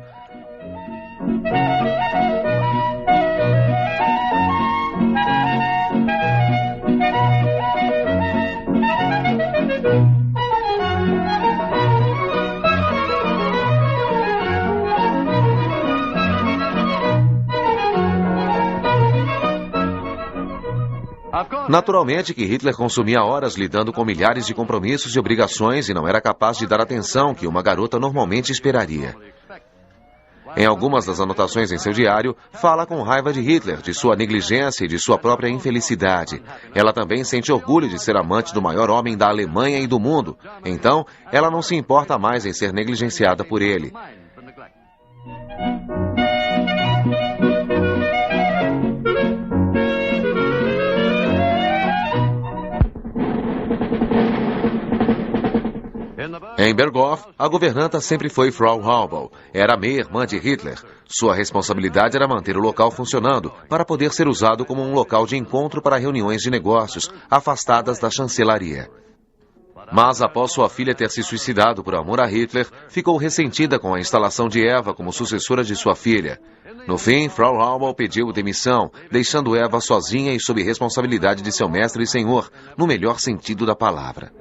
A: Naturalmente que Hitler consumia horas lidando com milhares de compromissos e obrigações e não era capaz de dar atenção que uma garota normalmente esperaria. Em algumas das anotações em seu diário, fala com raiva de Hitler, de sua negligência e de sua própria infelicidade. Ela também sente orgulho de ser amante do maior homem da Alemanha e do mundo. Então, ela não se importa mais em ser negligenciada por ele. Em Berghof, a governanta sempre foi Frau Haubel. Era meia-irmã de Hitler. Sua responsabilidade era manter o local funcionando, para poder ser usado como um local de encontro para reuniões de negócios, afastadas da chancelaria. Mas após sua filha ter se suicidado por amor a Hitler, ficou ressentida com a instalação de Eva como sucessora de sua filha. No fim, Frau Haubel pediu demissão, deixando Eva sozinha e sob responsabilidade de seu mestre e senhor, no melhor sentido da palavra.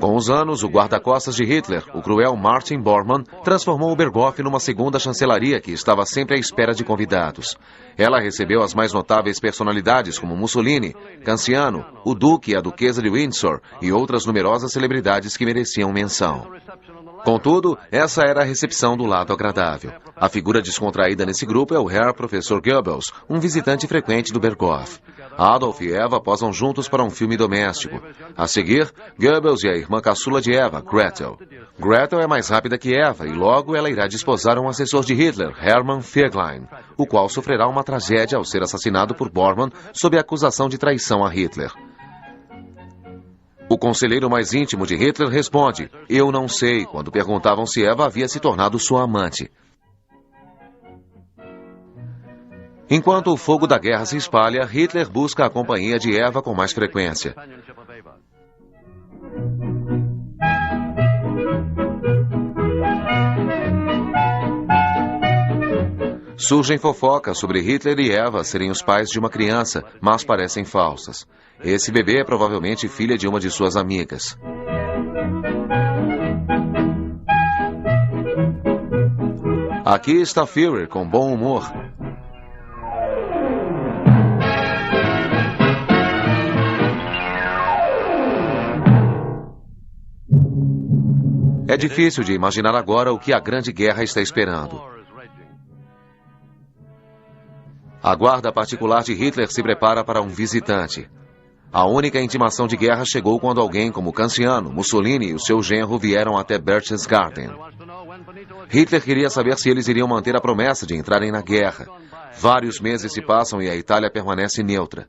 A: Com os anos, o guarda-costas de Hitler, o cruel Martin Bormann, transformou o Berghof numa segunda chancelaria que estava sempre à espera de convidados. Ela recebeu as mais notáveis personalidades como Mussolini, Canciano, o Duque e a Duquesa de Windsor e outras numerosas celebridades que mereciam menção. Contudo, essa era a recepção do lado agradável. A figura descontraída nesse grupo é o Herr Professor Goebbels, um visitante frequente do Berghof. Adolf e Eva posam juntos para um filme doméstico. A seguir, Goebbels e a irmã caçula de Eva, Gretel. Gretel é mais rápida que Eva e logo ela irá desposar um assessor de Hitler, Hermann Fegelein, o qual sofrerá uma tragédia ao ser assassinado por Bormann sob a acusação de traição a Hitler. O conselheiro mais íntimo de Hitler responde, "Eu não sei", quando perguntavam se Eva havia se tornado sua amante. Enquanto o fogo da guerra se espalha, Hitler busca a companhia de Eva com mais frequência. Surgem fofocas sobre Hitler e Eva serem os pais de uma criança, mas parecem falsas. Esse bebê é provavelmente filha de uma de suas amigas. Aqui está Führer com bom humor. É difícil de imaginar agora o que a Grande Guerra está esperando. A guarda particular de Hitler se prepara para um visitante. A única intimação de guerra chegou quando alguém como Canciano, Mussolini e o seu genro vieram até Berchtesgaden. Hitler queria saber se eles iriam manter a promessa de entrarem na guerra. Vários meses se passam e a Itália permanece neutra.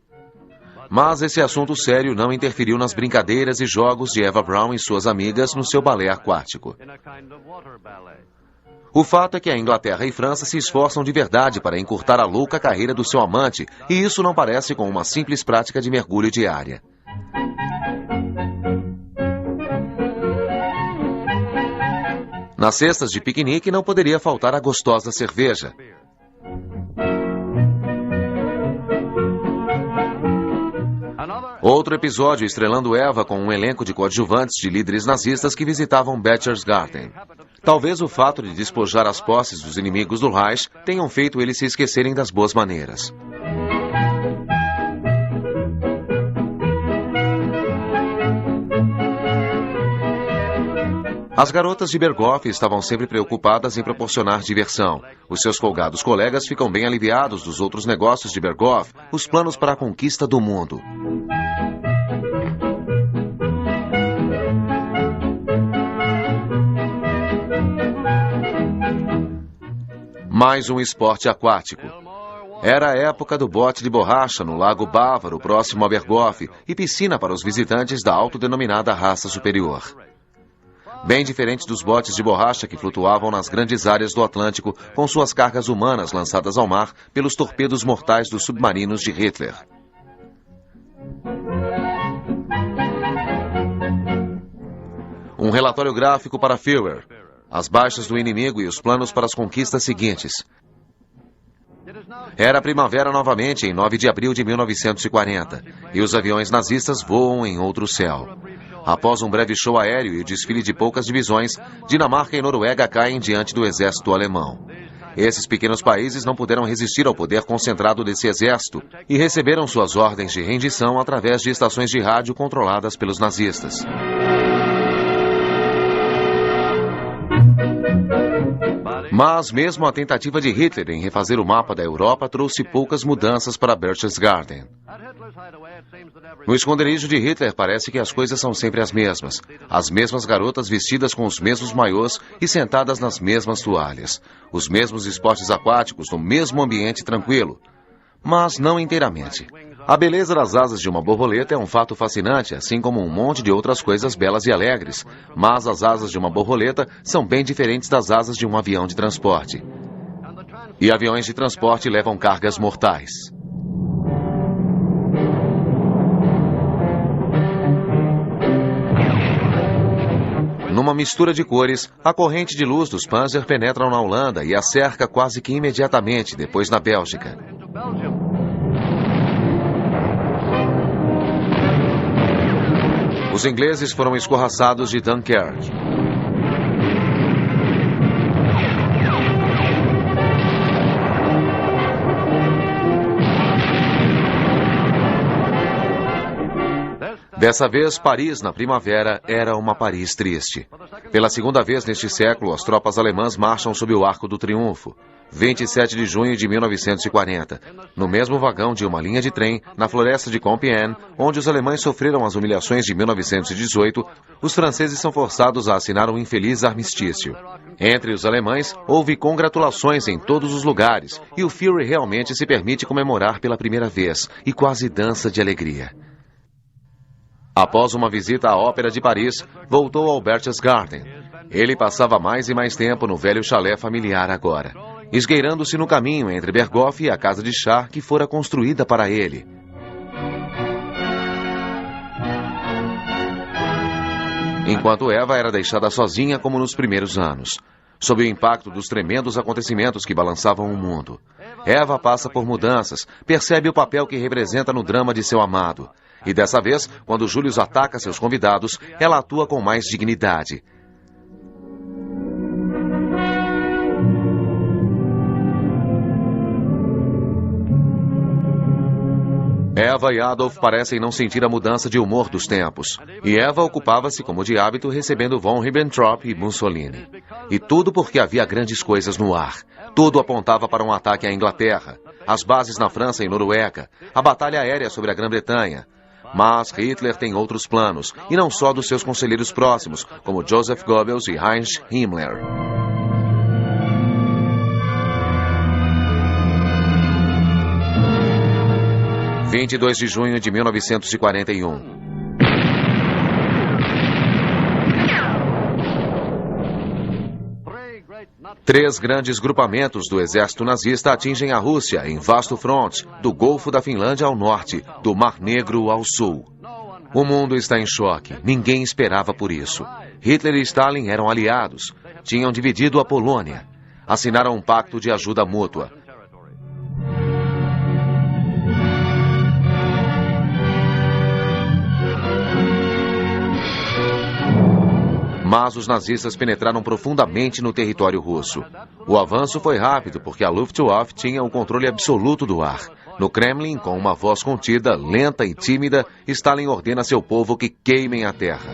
A: Mas esse assunto sério não interferiu nas brincadeiras e jogos de Eva Braun e suas amigas no seu balé aquático. O fato é que a Inglaterra e França se esforçam de verdade para encurtar a louca carreira do seu amante, e isso não parece com uma simples prática de mergulho diária. Nas cestas de piquenique não poderia faltar a gostosa cerveja. Outro episódio estrelando Eva com um elenco de coadjuvantes de líderes nazistas que visitavam Berchtesgaden. Talvez o fato de despojar as posses dos inimigos do Reich tenham feito eles se esquecerem das boas maneiras. As garotas de Berghof estavam sempre preocupadas em proporcionar diversão. Os seus folgados colegas ficam bem aliviados dos outros negócios de Berghof, os planos para a conquista do mundo. Mais um esporte aquático. Era a época do bote de borracha no Lago Bávaro, próximo a Berghof, e piscina para os visitantes da autodenominada raça superior. Bem diferente dos botes de borracha que flutuavam nas grandes áreas do Atlântico com suas cargas humanas lançadas ao mar pelos torpedos mortais dos submarinos de Hitler. Um relatório gráfico para Führer. As baixas do inimigo e os planos para as conquistas seguintes. Era primavera novamente em 9 de abril de 1940, e os aviões nazistas voam em outro céu. Após um breve show aéreo e o desfile de poucas divisões, Dinamarca e Noruega caem diante do exército alemão. Esses pequenos países não puderam resistir ao poder concentrado desse exército e receberam suas ordens de rendição através de estações de rádio controladas pelos nazistas. Mas mesmo a tentativa de Hitler em refazer o mapa da Europa trouxe poucas mudanças para Berchtesgaden. No esconderijo de Hitler parece que as coisas são sempre as mesmas garotas vestidas com os mesmos maiôs e sentadas nas mesmas toalhas, os mesmos esportes aquáticos no mesmo ambiente tranquilo, mas não inteiramente. A beleza das asas de uma borboleta é um fato fascinante, assim como um monte de outras coisas belas e alegres, mas as asas de uma borboleta são bem diferentes das asas de um avião de transporte. E aviões de transporte levam cargas mortais. Numa mistura de cores, a corrente de luz dos Panzer penetra na Holanda e a cerca quase que imediatamente, depois na Bélgica. Os ingleses foram escorraçados de Dunkerque. Dessa vez, Paris, na primavera, era uma Paris triste. Pela segunda vez neste século, as tropas alemãs marcham sob o Arco do Triunfo. 27 de junho de 1940, no mesmo vagão de uma linha de trem, na floresta de Compiègne, onde os alemães sofreram as humilhações de 1918, os franceses são forçados a assinar um infeliz armistício. Entre os alemães, houve congratulações em todos os lugares, e o Führer realmente se permite comemorar pela primeira vez, e quase dança de alegria. Após uma visita à Ópera de Paris, voltou ao Berchtesgaden. Ele passava mais e mais tempo no velho chalé familiar agora, esgueirando-se no caminho entre Berghof e a casa de chá que fora construída para ele. Enquanto Eva era deixada sozinha como nos primeiros anos, sob o impacto dos tremendos acontecimentos que balançavam o mundo. Eva passa por mudanças, percebe o papel que representa no drama de seu amado. E dessa vez, quando Julius ataca seus convidados, ela atua com mais dignidade. Eva e Adolf parecem não sentir a mudança de humor dos tempos. E Eva ocupava-se, como de hábito, recebendo von Ribbentrop e Mussolini. E tudo porque havia grandes coisas no ar. Tudo apontava para um ataque à Inglaterra, as bases na França e Noruega, a batalha aérea sobre a Grã-Bretanha. Mas Hitler tem outros planos, e não só dos seus conselheiros próximos, como Joseph Goebbels e Heinrich Himmler. – 22 de junho de 1941. Três grandes grupamentos do exército nazista atingem a Rússia em vasto fronte, do Golfo da Finlândia ao norte, do Mar Negro ao sul. O mundo está em choque. Ninguém esperava por isso. Hitler e Stalin eram aliados. Tinham dividido a Polônia. Assinaram um pacto de ajuda mútua. Mas os nazistas penetraram profundamente no território russo. O avanço foi rápido porque a Luftwaffe tinha o controle absoluto do ar. No Kremlin, com uma voz contida, lenta e tímida, Stalin ordena a seu povo que queimem a terra.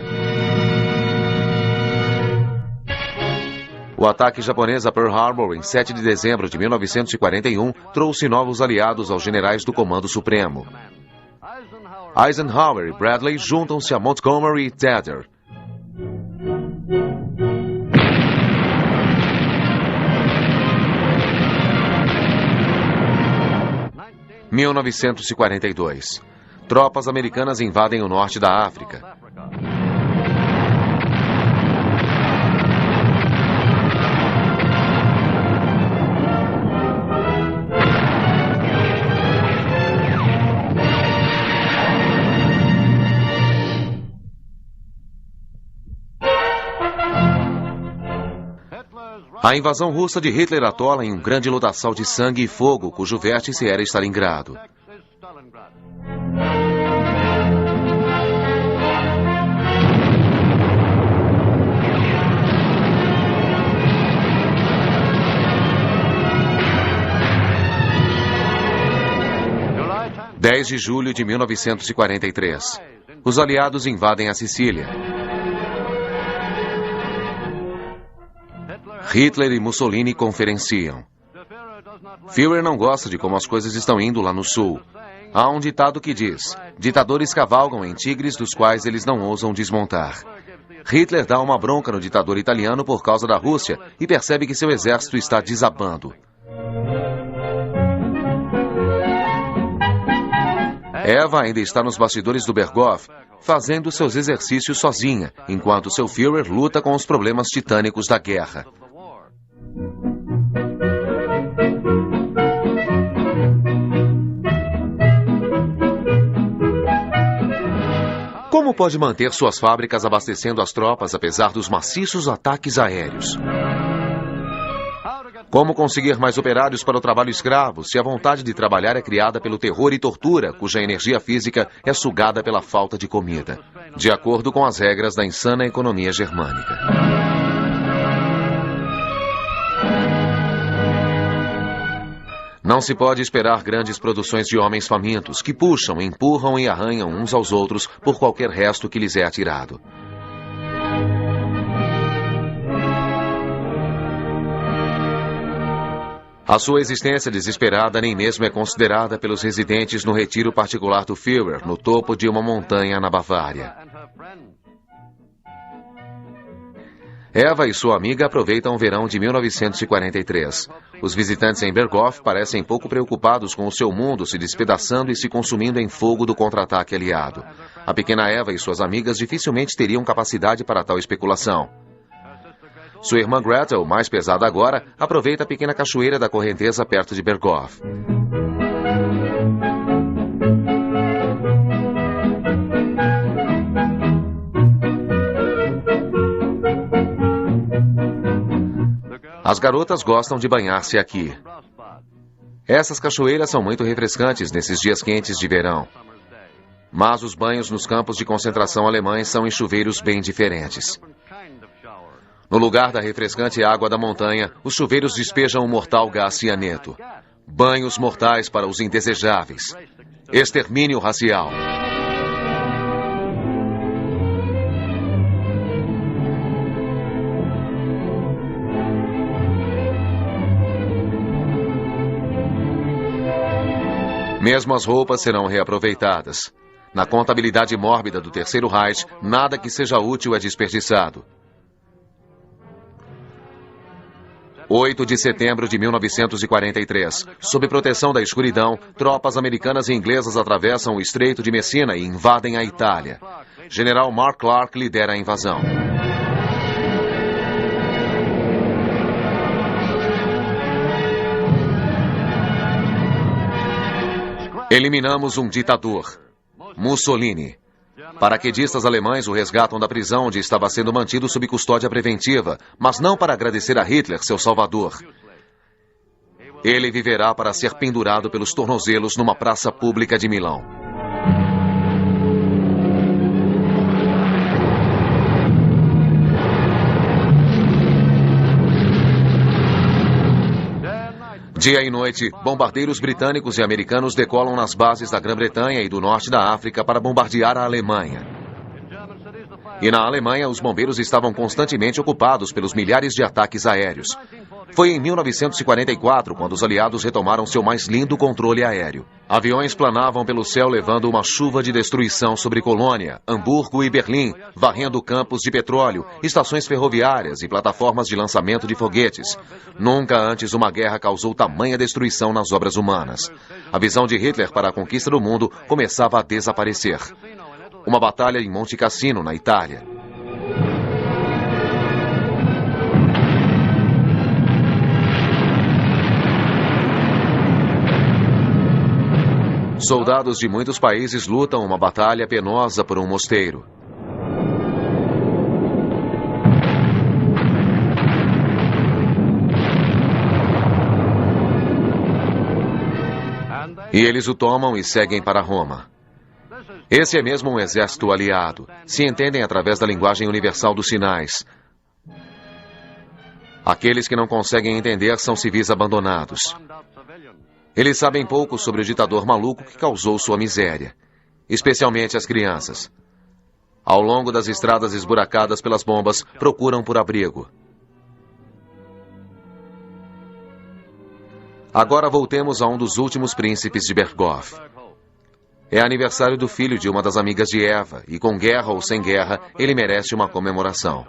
A: O ataque japonês a Pearl Harbor em 7 de dezembro de 1941 trouxe novos aliados aos generais do Comando Supremo. Eisenhower e Bradley juntam-se a Montgomery e Tedder. 1942. Tropas americanas invadem o norte da África. A invasão russa de Hitler atola em um grande lodaçal de sangue e fogo, cujo vértice era Stalingrado. – 10 de julho de 1943. Os aliados invadem a Sicília. Hitler e Mussolini conferenciam. Führer não gosta de como as coisas estão indo lá no sul. Há um ditado que diz: ditadores cavalgam em tigres dos quais eles não ousam desmontar. Hitler dá uma bronca no ditador italiano por causa da Rússia e percebe que seu exército está desabando. Eva ainda está nos bastidores do Berghof, fazendo seus exercícios sozinha, enquanto seu Führer luta com os problemas titânicos da guerra. Como pode manter suas fábricas abastecendo as tropas apesar dos maciços ataques aéreos? Como conseguir mais operários para o trabalho escravo se a vontade de trabalhar é criada pelo terror e tortura, cuja energia física é sugada pela falta de comida, de acordo com as regras da insana economia germânica? Não se pode esperar grandes produções de homens famintos que puxam, empurram e arranham uns aos outros por qualquer resto que lhes é atirado. A sua existência desesperada nem mesmo é considerada pelos residentes no retiro particular do Führer, no topo de uma montanha na Bavária. Eva e sua amiga aproveitam o verão de 1943. Os visitantes em Berghof parecem pouco preocupados com o seu mundo se despedaçando e se consumindo em fogo do contra-ataque aliado. A pequena Eva e suas amigas dificilmente teriam capacidade para tal especulação. Sua irmã Gretel, mais pesada agora, aproveita a pequena cachoeira da correnteza perto de Berghof. As garotas gostam de banhar-se aqui. Essas cachoeiras são muito refrescantes nesses dias quentes de verão. Mas os banhos nos campos de concentração alemães são em chuveiros bem diferentes. No lugar da refrescante água da montanha, os chuveiros despejam um mortal gás cianeto. Banhos mortais para os indesejáveis. Extermínio racial. Mesmo as roupas serão reaproveitadas. Na contabilidade mórbida do Terceiro Reich, nada que seja útil é desperdiçado. 8 de setembro de 1943. Sob proteção da escuridão, tropas americanas e inglesas atravessam o Estreito de Messina e invadem a Itália. General Mark Clark lidera a invasão. Eliminamos um ditador, Mussolini. Paraquedistas alemães o resgatam da prisão onde estava sendo mantido sob custódia preventiva, mas não para agradecer a Hitler, seu salvador. Ele viverá para ser pendurado pelos tornozelos numa praça pública de Milão. Dia e noite, bombardeiros britânicos e americanos decolam nas bases da Grã-Bretanha e do norte da África para bombardear a Alemanha. E na Alemanha, os bombeiros estavam constantemente ocupados pelos milhares de ataques aéreos. Foi em 1944 quando os aliados retomaram seu mais lindo controle aéreo. Aviões planavam pelo céu levando uma chuva de destruição sobre Colônia, Hamburgo e Berlim, varrendo campos de petróleo, estações ferroviárias e plataformas de lançamento de foguetes. Nunca antes uma guerra causou tamanha destruição nas obras humanas. A visão de Hitler para a conquista do mundo começava a desaparecer. Uma batalha em Monte Cassino, na Itália. Soldados de muitos países lutam uma batalha penosa por um mosteiro. E eles o tomam e seguem para Roma. Esse é mesmo um exército aliado. Se entendem através da linguagem universal dos sinais. Aqueles que não conseguem entender são civis abandonados. Eles sabem pouco sobre o ditador maluco que causou sua miséria, especialmente as crianças. Ao longo das estradas esburacadas pelas bombas, procuram por abrigo. Agora voltemos a um dos últimos príncipes de Berghof. É aniversário do filho de uma das amigas de Eva, e com guerra ou sem guerra, ele merece uma comemoração.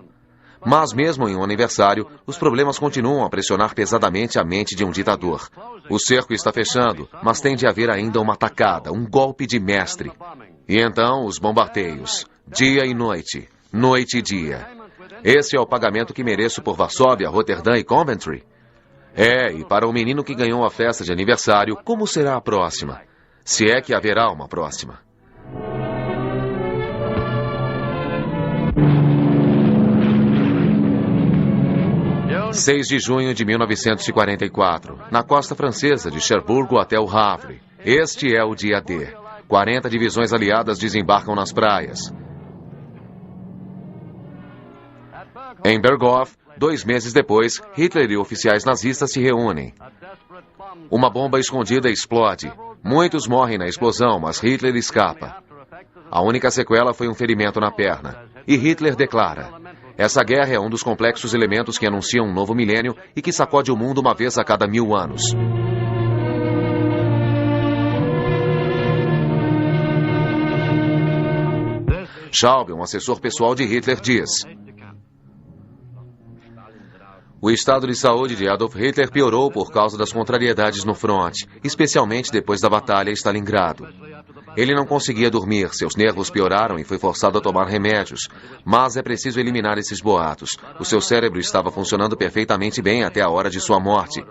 A: Mas mesmo em um aniversário, os problemas continuam a pressionar pesadamente a mente de um ditador. O cerco está fechando, mas tem de haver ainda uma atacada, um golpe de mestre. E então, os bombardeios. Dia e noite. Noite e dia. Esse é o pagamento que mereço por Varsóvia, Roterdã e Coventry? E para o menino que ganhou a festa de aniversário, como será a próxima? Se é que haverá uma próxima. – 6 de junho de 1944, na costa francesa de Cherbourg até o Havre. Este é o dia D. 40 divisões aliadas desembarcam nas praias. Em Berghof, 2 meses depois, Hitler e oficiais nazistas se reúnem. Uma bomba escondida explode. Muitos morrem na explosão, mas Hitler escapa. A única sequela foi um ferimento na perna. E Hitler declara: essa guerra é um dos complexos elementos que anunciam um novo milênio e que sacode o mundo uma vez a cada 1000 anos. Schaub, um assessor pessoal de Hitler, diz: o estado de saúde de Adolf Hitler piorou por causa das contrariedades no fronte, especialmente depois da batalha em Stalingrado. Ele não conseguia dormir, seus nervos pioraram e foi forçado a tomar remédios. Mas é preciso eliminar esses boatos. O seu cérebro estava funcionando perfeitamente bem até a hora de sua morte.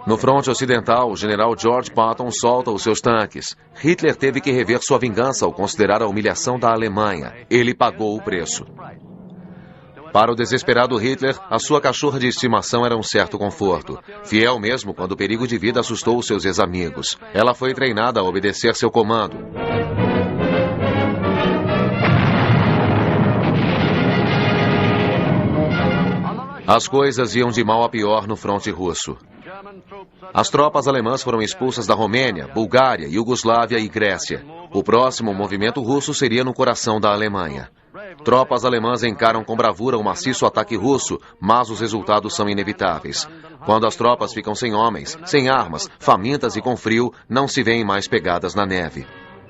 A: No fronte ocidental, o general George Patton solta os seus tanques. Hitler teve que rever sua vingança ao considerar a humilhação da Alemanha. Ele pagou o preço. Para o desesperado Hitler, a sua cachorra de estimação era um certo conforto. Fiel mesmo quando o perigo de vida assustou os seus ex-amigos. Ela foi treinada a obedecer seu comando. As coisas iam de mal a pior no fronte russo. As tropas alemãs foram expulsas da Romênia, Bulgária, Iugoslávia e Grécia. O próximo movimento russo seria no coração da Alemanha. Tropas alemãs encaram com bravura o maciço ataque russo, mas os resultados são inevitáveis. Quando as tropas ficam sem homens, sem armas, famintas e com frio, não se veem mais pegadas na neve.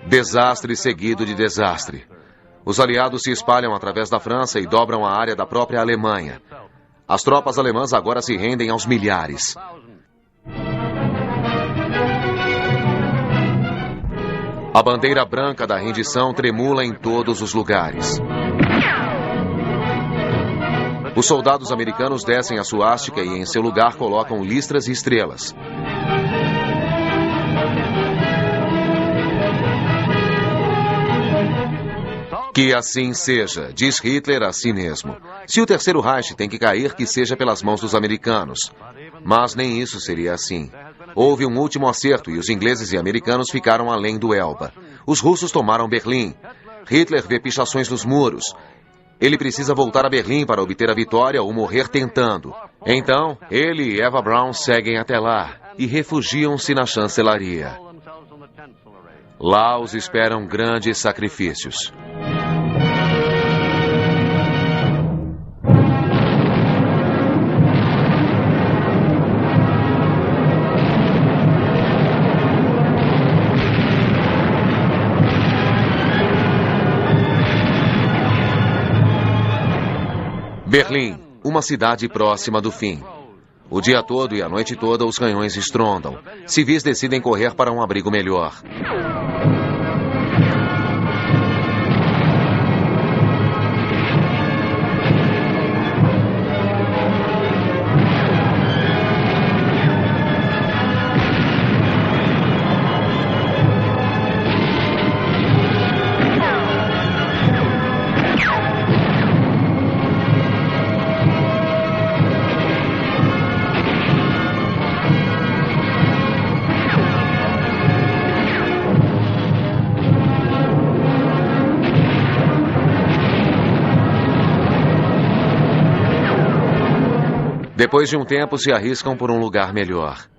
A: Desastre seguido de desastre. Os aliados se espalham através da França e dobram a área da própria Alemanha. As tropas alemãs agora se rendem aos milhares. A bandeira branca da rendição tremula em todos os lugares. Os soldados americanos descem a suástica e em seu lugar colocam listras e estrelas. Que assim seja, diz Hitler a si mesmo. Se o Terceiro Reich tem que cair, que seja pelas mãos dos americanos. Mas nem isso seria assim. Houve um último acerto e os ingleses e americanos ficaram além do Elba. Os russos tomaram Berlim. Hitler vê pichações nos muros. Ele precisa voltar a Berlim para obter a vitória ou morrer tentando. Então, ele e Eva Braun seguem até lá e refugiam-se na chancelaria. Lá os esperam grandes sacrifícios. Berlim, uma cidade próxima do fim. O dia todo e a noite toda os canhões estrondam. Civis decidem correr para um abrigo melhor. Depois de um tempo, se arriscam por um lugar melhor. –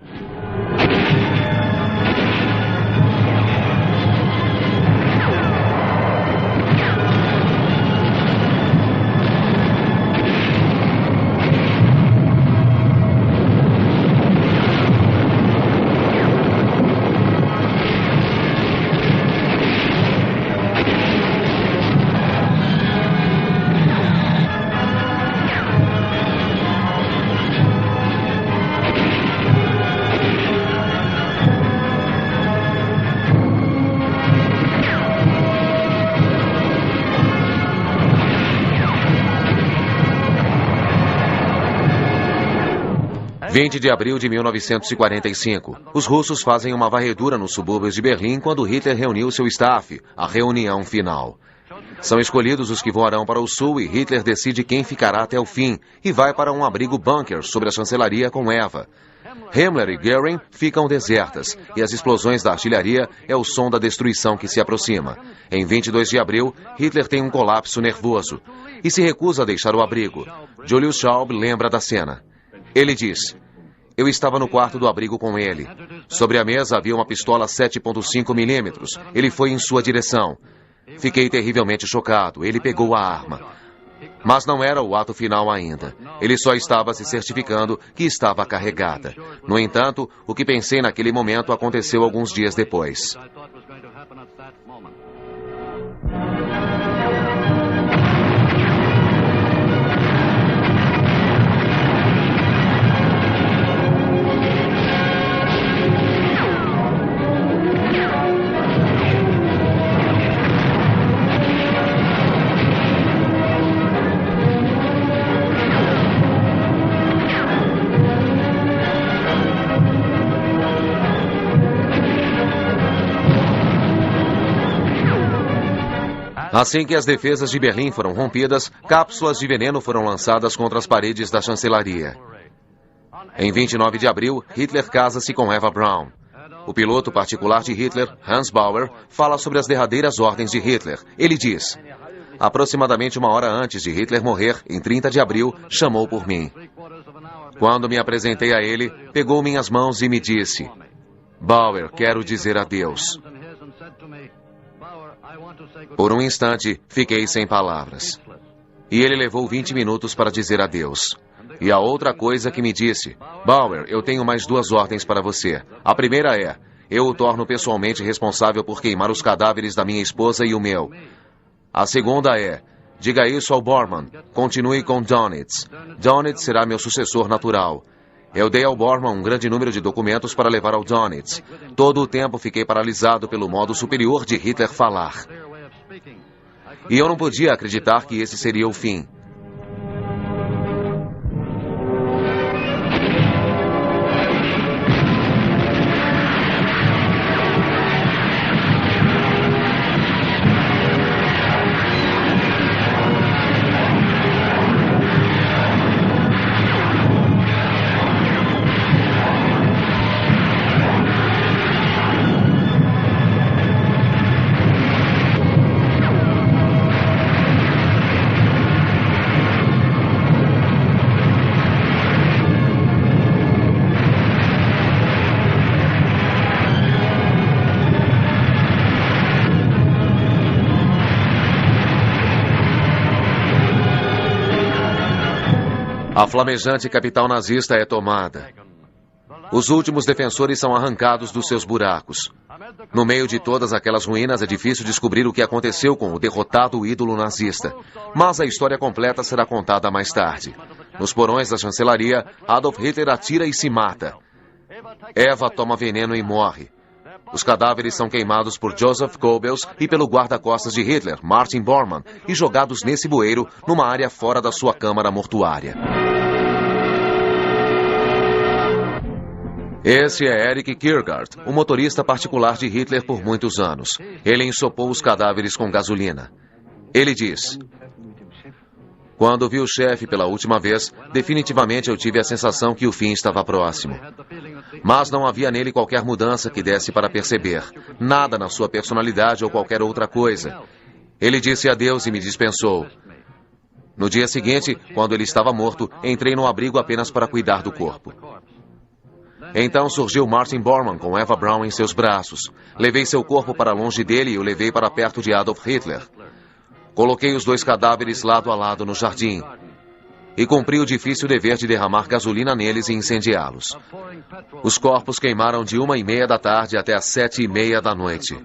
A: 20 de abril de 1945. Os russos fazem uma varredura nos subúrbios de Berlim quando Hitler reuniu seu staff, a reunião final. São escolhidos os que voarão para o sul e Hitler decide quem ficará até o fim e vai para um abrigo bunker sobre a chancelaria com Eva. Himmler e Göring ficam desertas e as explosões da artilharia é o som da destruição que se aproxima. Em 22 de abril, Hitler tem um colapso nervoso e se recusa a deixar o abrigo. Julius Schaub lembra da cena. Ele diz: eu estava no quarto do abrigo com ele. Sobre a mesa havia uma pistola 7.5 milímetros. Ele foi em sua direção. Fiquei terrivelmente chocado. Ele pegou a arma. Mas não era o ato final ainda. Ele só estava se certificando que estava carregada. No entanto, o que pensei naquele momento aconteceu alguns dias depois. Assim que as defesas de Berlim foram rompidas, cápsulas de veneno foram lançadas contra as paredes da chancelaria. Em 29 de abril, Hitler casa-se com Eva Braun. O piloto particular de Hitler, Hans Bauer, fala sobre as derradeiras ordens de Hitler. Ele diz: aproximadamente uma hora antes de Hitler morrer, em 30 de abril, chamou por mim. Quando me apresentei a ele, pegou minhas mãos e me disse: Bauer, quero dizer adeus. Por um instante, fiquei sem palavras. E ele levou 20 minutos para dizer adeus. E a outra coisa que me disse: Bauer, eu tenho mais 2 ordens para você. A primeira é: eu o torno pessoalmente responsável por queimar os cadáveres da minha esposa e o meu. A segunda é: diga isso ao Bormann. Continue com Dönitz. Dönitz será meu sucessor natural. Eu dei ao Bormann um grande número de documentos para levar ao Dönitz. Todo o tempo fiquei paralisado pelo modo superior de Hitler falar. E eu não podia acreditar que esse seria o fim. A flamejante capital nazista é tomada. Os últimos defensores são arrancados dos seus buracos. No meio de todas aquelas ruínas é difícil descobrir o que aconteceu com o derrotado ídolo nazista. Mas a história completa será contada mais tarde. Nos porões da chancelaria, Adolf Hitler atira e se mata. Eva toma veneno e morre. Os cadáveres são queimados por Joseph Goebbels e pelo guarda-costas de Hitler, Martin Bormann, e jogados nesse bueiro, numa área fora da sua câmara mortuária. Esse é Erich Kierkegaard, o motorista particular de Hitler por muitos anos. Ele ensopou os cadáveres com gasolina. Ele diz: quando vi o chefe pela última vez, definitivamente eu tive a sensação que o fim estava próximo. Mas não havia nele qualquer mudança que desse para perceber. Nada na sua personalidade ou qualquer outra coisa. Ele disse adeus e me dispensou. No dia seguinte, quando ele estava morto, entrei no abrigo apenas para cuidar do corpo. Então surgiu Martin Bormann com Eva Braun em seus braços. Levei seu corpo para longe dele e o levei para perto de Adolf Hitler. Coloquei os 2 cadáveres lado a lado no jardim e cumpri o difícil dever de derramar gasolina neles e incendiá-los. Os corpos queimaram de 1h30 da tarde até às 7h30 da noite.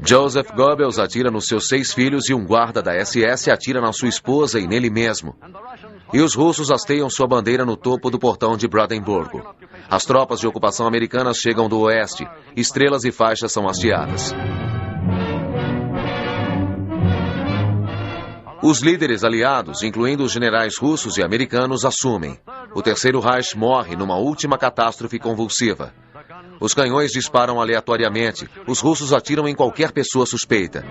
A: Joseph Goebbels atira nos seus 6 filhos e um guarda da SS atira na sua esposa e nele mesmo. E os russos hasteiam sua bandeira no topo do portão de Brandenburgo. As tropas de ocupação americanas chegam do oeste. Estrelas e faixas são hasteadas. Os líderes aliados, incluindo os generais russos e americanos, assumem. O Terceiro Reich morre numa última catástrofe convulsiva. Os canhões disparam aleatoriamente. Os russos atiram em qualquer pessoa suspeita.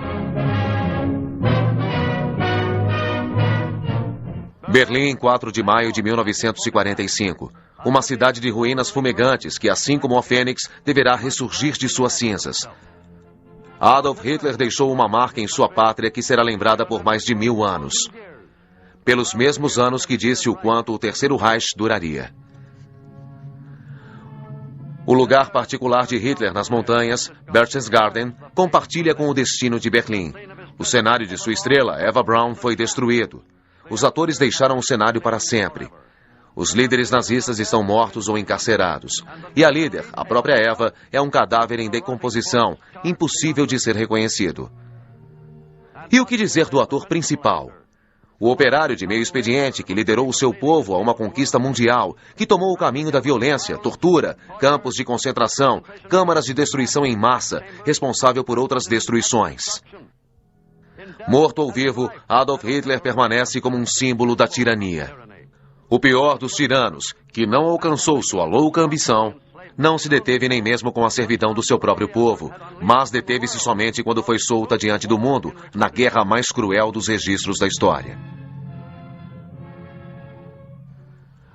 A: Berlim, 4 de maio de 1945. Uma cidade de ruínas fumegantes que, assim como a Fênix, deverá ressurgir de suas cinzas. Adolf Hitler deixou uma marca em sua pátria que será lembrada por mais de 1000 anos. Pelos mesmos anos que disse o quanto o Terceiro Reich duraria. O lugar particular de Hitler nas montanhas, Berchtesgaden, compartilha com o destino de Berlim. O cenário de sua estrela, Eva Braun, foi destruído. Os atores deixaram o cenário para sempre. Os líderes nazistas estão mortos ou encarcerados. E a líder, a própria Eva, é um cadáver em decomposição, impossível de ser reconhecido. E o que dizer do ator principal? O operário de meio expediente que liderou o seu povo a uma conquista mundial, que tomou o caminho da violência, tortura, campos de concentração, câmaras de destruição em massa, responsável por outras destruições. Morto ou vivo, Adolf Hitler permanece como um símbolo da tirania. O pior dos tiranos, que não alcançou sua louca ambição, não se deteve nem mesmo com a servidão do seu próprio povo, mas deteve-se somente quando foi solta diante do mundo, na guerra mais cruel dos registros da história.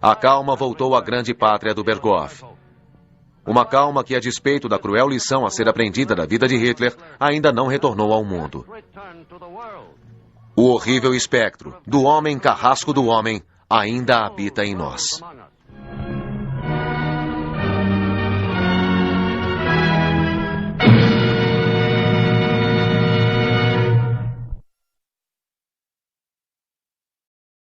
A: A calma voltou à grande pátria do Berghof. Uma calma que, a despeito da cruel lição a ser aprendida da vida de Hitler, ainda não retornou ao mundo. O horrível espectro do homem carrasco do homem ainda habita em nós.